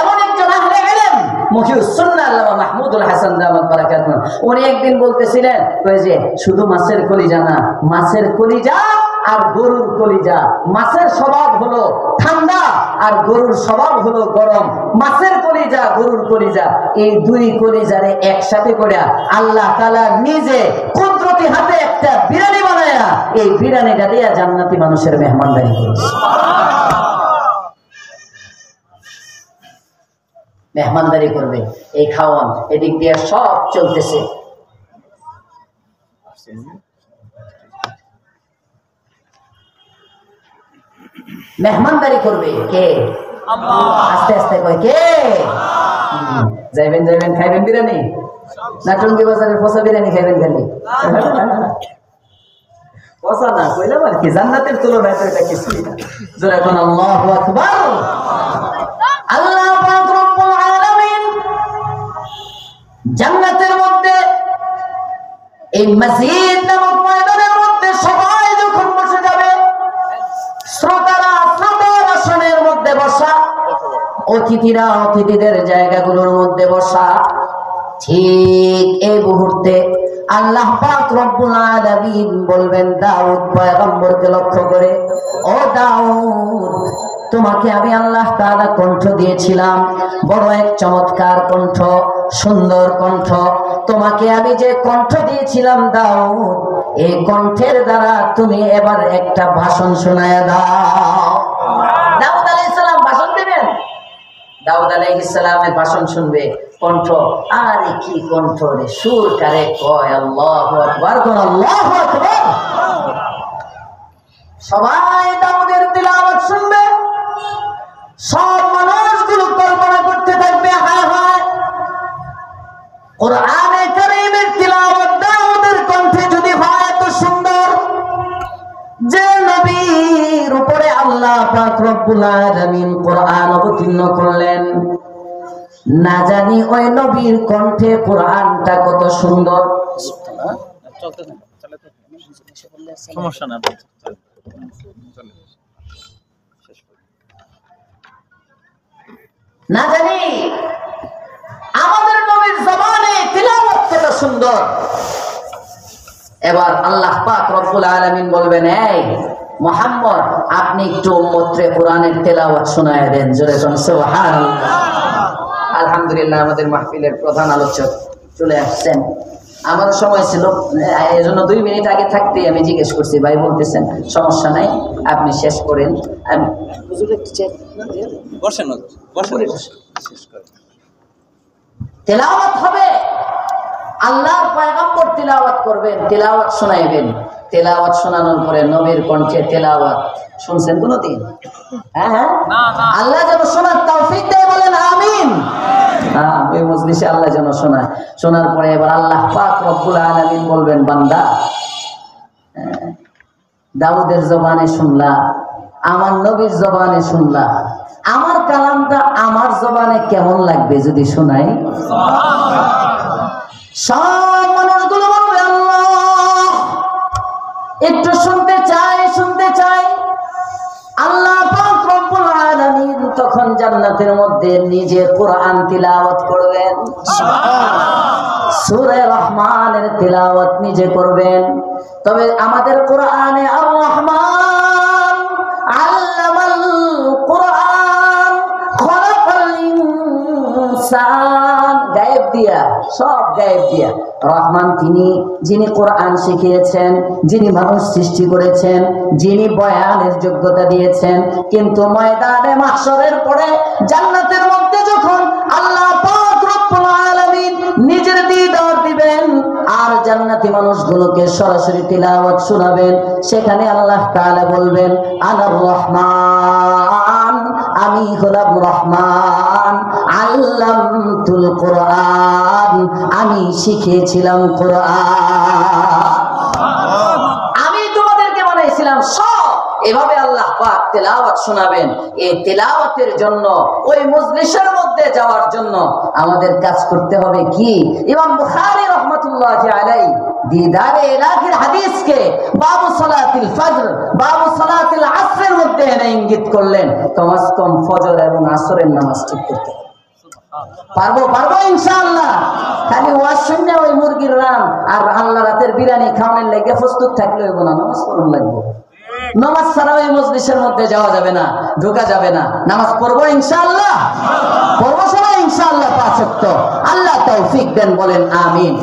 এমন একজন আহলে ইলম মুহিউসুন্নাহ আল্লামা মাহমুদুল হাসান দামাত বারাকাতুহু, উনি একদিন বলতেছিলেন, কই যে শুধু মাছের কলিজা না, মাছের কলিজা আর গরুর কলিজা, মাছের স্বভাব হলো ঠান্ডা আর গরুর স্বভাব হলো গরম। মাছের কলিজা গরুর কলিজা, এই দুই কলিজারে একসাথে করে আল্লাহ তাআলা নিজে কুদরতি হাতে একটা বিরিয়ানি বানায়া এই বিরিয়ানিটা দিয়া জান্নাতি মানুষের মেহমানদারি করেছে। মেহমানদারি করবে, এই খাওয়ান, এদিক দিয়ে সব চলতেছে। মেহমানদারি করবে কে? আস্তে আস্তে কয় কে? যাইবেন যাইবেন খাইবেন বিরিয়ানি না টঙ্গী বাজারের পচা বিরিয়ানি খাইবেন খালি? পচা না কইলাম আর কি, জান্নাতের তুলনায় তো এটা কিছুই না। জোরে কোন আল্লাহু আকবার। আল্লাহ পাক রব্বুল আলামিন জান্নাতের মধ্যে এই মসজিদ নামক ময়দানের মধ্যে সবাই যখন বসে যাবে, শ্রোতারা শ্রোতার আসনের মধ্যে বসা, অতিথিরা অতিথিদের জায়গাগুলোর মধ্যে বসা, ঠিক এই মুহূর্তে আল্লাহ পাক রব্বুল আলামিন বলবেন দাউদ পয়গম্বরকে লক্ষ্য করে, ও দাউদ, তোমাকে আমি আল্লাহ তাআলা কণ্ঠ দিয়েছিলাম, বড় এক চমৎকার কণ্ঠ, সুন্দর কণ্ঠ। তোমাকে আমি যে কণ্ঠ দিয়েছিলাম দাউদ, এই কণ্ঠের দ্বারা তুমি এবার একটা ভাষণ শোনায়া দাও। দাউদ আলাইহিস সালাম ভাষণ দিবেন। দাউদ আলাইহিস সালামের ভাষণ শুনবে, কণ্ঠ, আরে কি কণ্ঠ রে, সুর কারে কয়, আল্লাহু আকবার, কোন আল্লাহু আকবার। সবাই দাউদের তিলাওয়াত শুনবে, সব মানুষগুলো কল্পনা করতে থাকবে, হায় হায়, কোরআনে কারীমের তিলাওয়াত দাউদের কণ্ঠে যদি হয় এত সুন্দর, যে নবীর উপরে আল্লাহ পাক রব্বুল আলামিন কোরআন অবতীর্ণ করলেন, না জানি ওই নবীর কণ্ঠে কোরআনটা কত সুন্দর। সমস্যা না, না জানি আমাদের নবীর জবানে তিলাওয়াত কত সুন্দর। এবার আল্লাহ পাক রব্বুল আলামিন বলবেন, এই মুহাম্মদ, আপনি একটু উম্মতরে কোরআনের তেলাওয়াত শোনায় দেন। জোরে কোন সুবহানাল্লাহ। আলহামদুলিল্লাহ, আমাদের মাহফিলের প্রধান আলোচক চলে আসছেন। আমার সময় ছিল, এজন্য 2 মিনিট আগে থাকতেই আমি জিজ্ঞেস করছি, ভাই বলতেছেন সমস্যা নাই, আপনি শেষ করেন। আমি হুজুর একটু চেক বসেন বসেন, শেষ করেন। তেলাওয়াত হবে, আল্লাহর পয়গম্বর তেলাওয়াত করবেন, তেলাওয়াত শোনাইবেন। তেলাওয়াত শোনানোর পরে নবীর কণ্ঠে তেলাওয়াত শুনছেন কোনদিন? হ্যাঁ, আল্লাহ যেন শোনার তৌফিক দেয়, বলেন আমিন। হ্যাঁ, ওই মজলিসে আল্লাহ যেন শোনায়। শোনার পরে এবার আল্লাহ পাক রব্বুল আলামিন বলবেন, বান্দা, দাউদের জবানে শুনলা, আমার নবীর জবানে শুনলা, আমার কালামটা আমার জবানে কেমন লাগবে যদি শোনাই? সব মানুষগুলো বলবে, আল্লাহ, একটু শুনতে চাই, শুনতে চাই। আল্লাহ পাক রব্বুল আলামিন তখন জান্নাতের মধ্যে নিজে কোরআন তিলাওয়াত করবেন, সূরা রহমানের তিলাওয়াত নিজে করবেন। তবে আমাদের কোরআনে আর রহমান আল্লামাল কোরআন খলাকাল ইনসান, গায়েব দিয়া, সব গায়েব দিয়া। রহমান তিনি, যিনি কোরআন শিখিয়েছেন, যিনি মানুষ সৃষ্টি করেছেন, যিনি বয়ানের যোগ্যতা দিয়েছেন। কিন্তু ময়দানে মাহশরের পরে জান্নাতের মধ্যে যখন আল্লাহ পাক রব্বুল আলামিন নিজের দিদার দিবেন আর জান্নাতি মানুষগুলোকে সরাসরি তিলাওয়াত শোনাবেন, সেখানে আল্লাহ তাআলা বলবেন, আনার রহমান, আমি হলাম রহমান, আল্লামতুল কোরআন, আমি শিখিয়েছিলাম কোরআন, আমি তোমাদেরকে বানাইছিলাম। সব এভাবে আল্লাহ পাক তেলাওয়াত শোনাবেন। এই তেলাওয়াতের জন্য, ওই মজলিসের মধ্যে যাওয়ার জন্য আমাদের কাজ করতে হবে কি? ইমাম বুখারী রাহমাতুল্লাহি আলাইহি দিদারে ইলাহির হাদিসকে বাবু সালাতিল ফজর, বাবু সালাতিল আসরের মধ্যে এনে ইঙ্গিত করলেন, কমস কম ফজর এবং আসরের নামাজ ঠিক করতে হবে। পারবো ইনশাআল্লাহ। খালি ওয়াজ শুনলে ওই মুরগির রান আর আল্লাহ রাতের বিরিয়ানি খাওয়ানোর লেগে প্রস্তুত থাকলে হইব না, নামাজ পড়ন লাগবে। নামাজ ছাড়া ওই মজলিসের মধ্যে যাওয়া যাবে না, ঢোকা যাবে না। নামাজ পড়বো ইনশাআল্লাহ, পড়বো সবাই ইনশাআল্লাহ 5 ওয়াক্ত। আল্লাহ তৌফিক দেন, বলেন আমিন।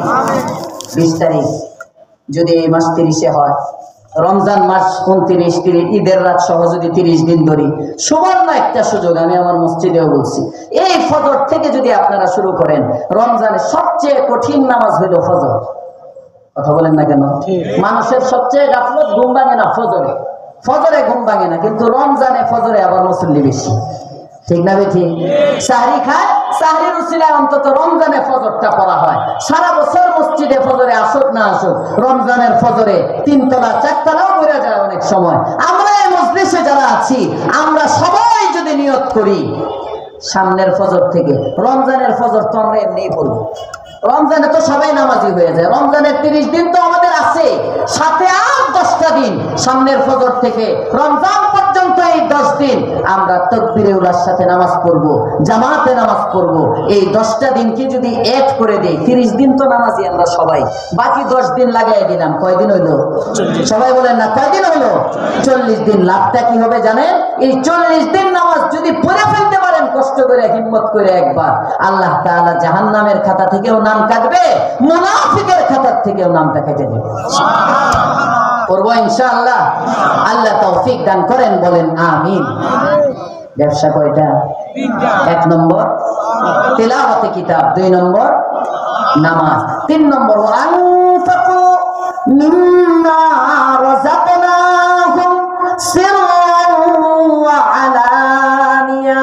20 তারিখ যদি এই মাস 30-এ হয়, রমজান মাস 29, 30, ঈদের রাত সহ যদি 30 দিন ধরি, সুবর্ণ একটা সুযোগ। আমি আমার মসজিদেও বলছি, এই ফজর থেকে যদি আপনারা শুরু করেন, রমজানের সবচেয়ে কঠিন নামাজ হইল ফজর। কথা বলেন না কেন? মানুষের সবচেয়ে গাফলত ঘুম ভাঙে না ফজরে। ফজরে ঘুম ভাঙে না, কিন্তু রমজানে ফজরে আবার মুসল্লি বেশি। ঠিক না বেঠি? সাহরি খায়, সাহরির উসিলায় অন্তত রমজানে ফজরটা পড়া হয়। সারা বছর মসজিদে ফজরে আসুক না আসুক, রমজানের ফজরে 3 তলা 4 তলাও বেড়ে যায় অনেক সময়। আমরা এই মজলিসে যারা আছি, আমরা সবাই যদি নিয়ত করি সামনের ফজর থেকে, রমজানের ফজর তো আমরা এমনিই পড়বো। রমজানে তো সবাই নামাজি হয়ে যায়, রমজানের 30 দিন তো আমাদের আছে, সাথে আর 10টা দিন সামনের ফজর থেকে রমজান পর্যন্ত। এই 10 দিন আমরা তাকবীরে উলার সাথে নামাজ পড়বো, জামাতে নামাজ পড়বো। এই 10টা দিনকে যদি এড করে দেই, 30 দিন তো নামাজি আমরা সবাই, বাকি 10 দিন লাগাই দিলাম। কয়দিন হইলো? সবাই বলেন না, কয়দিন হইলো? 40 দিন। লাভটা কি হবে জানেন? এই 40 দিন নামাজ যদি পড়ে ফেলতে পারেন কষ্ট করে, হিম্মত করে একবার, আল্লাহ তাআলা জাহান্নামের খাতা থেকেও নাম কাটবে, মুনাফিকের খাতা থেকেও নামটা কেটে দেবে। করবো ইনশাআল্লাহ। আল্লাহ তৌফিক দান করেন, বলেন আমিন। ব্যবসা কয়টা? 1 নম্বর তিলাওয়াতে কিতাব, 2 নম্বর নামাজ, 3 নম্বর আনফাকু মিম্মা রাযাকনাহুম সিররান ওয়া আলানিয়া।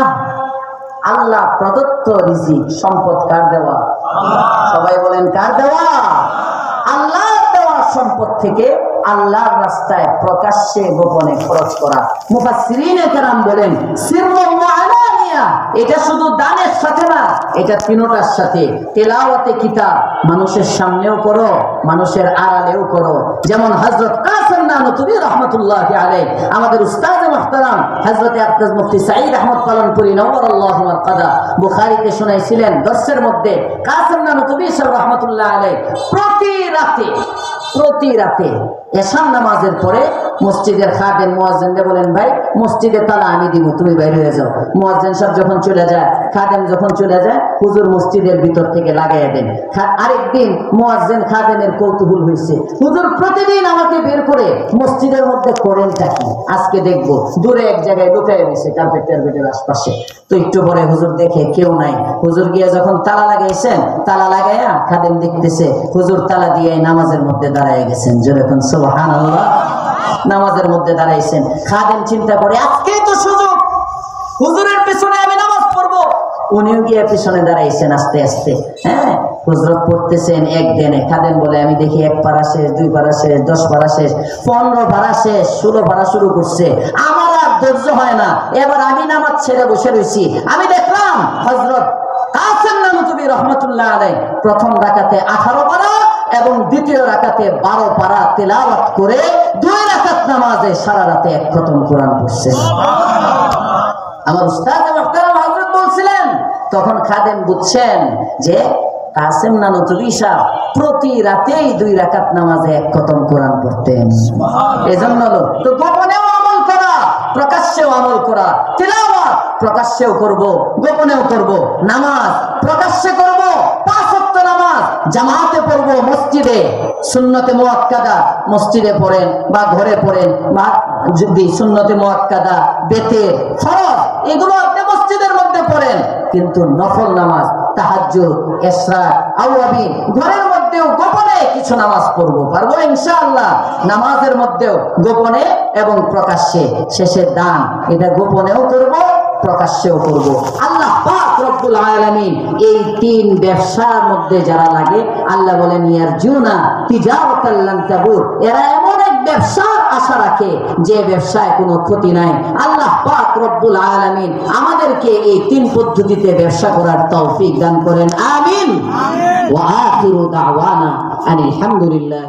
আল্লাহ প্রদত্ত রিজিক, সম্পদ কার দেওয়া? সবাই বলেন কার দেওয়া? আল্লাহর দেওয়া সম্পদ থেকে আল্লাহর রাস্তায় প্রকাশ্যে গোপনে খরচ করা। মুফাসসিরিনে কেরাম বলেন সিররুন ওয়া আলানিয়া, এটা শুধু দানের সাথে না, এটা তিনটার সাথে। তেলাওয়াতে কিতাব মানুষের সামনেও করো, মানুষের আড়ালেও করো। যেমন হযরত কাসেম নানুতুবি রাহমাতুল্লাহি আলাইহি, আমাদের উস্তাদ মুহতারাম হযরত আকতাজ মুফতি সাঈদ আহমদ পালনপুরি নওয়ারাল্লাহু মারকাদা, বুখারীতে শুনাইছিলেন দর্শের মধ্যে, কাসেম নানুতুবি সাহেব রাহমাতুল্লাহি আলাইহি প্রতি রাতে এশার নামাজের পরে মসজিদের খাদেম মুয়াজ্জিনকে বলেন, ভাই মসজিদে তালা আমি দিব, তুমি বাইরে হয়ে যাও। মুয়াজ্জিন সাহেব যখন চলে যায়, খাদেম যখন চলে যায়, হুজুর মসজিদের ভিতর থেকে লাগাইয়া দেন। আরেকদিন মুয়াজ্জিন খাদেমের কৌতূহল হয়েছে, হুজুর প্রতিদিন আমাকে বের করে মসজিদের মধ্যে করেনটা কি, আজকে দেখবো। দূরে এক জায়গায় লুকায় রয়েছে কার্পেটের বেডের আশপাশে। তো একটু পরে হুজুর দেখে কেউ নাই, হুজুর গিয়ে যখন তালা লাগাইছেন, তালা লাগাইয়া খাদেম দেখতেছে হুজুর তালা দিয়ে নামাজের মধ্যে দাঁড়ায় গেছেন। যেরকম সুবহানাল্লাহ, নামাজের মধ্যে দাঁড়াইছেন। খাদেম চিন্তা করে আজকেই তো সুযোগ, হুজুরের পিছনে আমি নামাজ পড়বো। উনিও গিয়ে পিছনে দাঁড়াইছেন আস্তে আস্তে। হ্যাঁ, হুজরত পড়তেছেন এক দিনে। খাদেম বলে আমি দেখি 1 পারা শেষ, 2 পারা শেষ, 10 পারা শেষ, 15 পারা শেষ, 16 পারা শুরু করছে। আমার আর ধৈর্য হয় না, এবার আমি নামাজ ছেড়ে বসে রয়েছি। আমি দেখলাম হযরত কাসেম নানুতুবি রাহমাতুল্লাহ আলাইহি প্রথম রাকাতে 18 পারা এবং দ্বিতীয় রাকাতে 12 পারা তেলাওয়াত করে 2 রাকাত নামাজে সারা রাতে 1 খতম কোরআন পড়ছেন। আমার উস্তাদ মুহতারাম হযরত বলছিলেন, তখন খাদেম বুঝছেন যে কাসেম নানুতুবি সাহেব প্রতি রাতেই 2 রাকাত নামাজে 1 খতম কোরআন পড়তেন। এজন্য তো গোপনেও আমল করা, প্রকাশ্যেও আমল করা। তিলাওয়াত প্রকাশ্যেও করব, গোপনেও করব। নামাজ প্রকাশ্যে করব, 5 ওয়াক্ত নামাজ জামাতে পড়ব মসজিদে। সুন্নতে মুআক্কাদা মসজিদে পড়েন বা ঘরে পড়েন, বা যদি সুন্নতে মুআক্কাদা, বেতে, ফরজ এগুলো আপনি মসজিদের মধ্যে পড়েন। কিন্তু নফল নামাজ, তাহাজ্জুদ, ইশরাক, আওয়াবিন ঘরের মধ্যেও গোপনে কিছু নামাজ পড়বো, পারবো ইনশাআল্লাহ। নামাজের মধ্যেও গোপনে এবং প্রকাশ্যে। শেষে দান, এটা গোপনেও করব, প্রকাশ্যেও করব। আল্লাহ পাক রব্বুল আলামিন এই 3 ব্যবসার মধ্যে যারা লাগে, আল্লাহ বলেন ইয়ারজুনা তিজারাতাল লান তাবুর, এরা এমন এক ব্যবসার আশা রাখে যে ব্যবসায় কোনো ক্ষতি নাই। আল্লাহ পাক রব্বুল আলামিন আমাদেরকে এই 3 পদ্ধতিতে ব্যবসা করার তৌফিক দান করেন, আমিন। ওয়া আখিরু দাওয়ানা আলহামদুলিল্লাহ।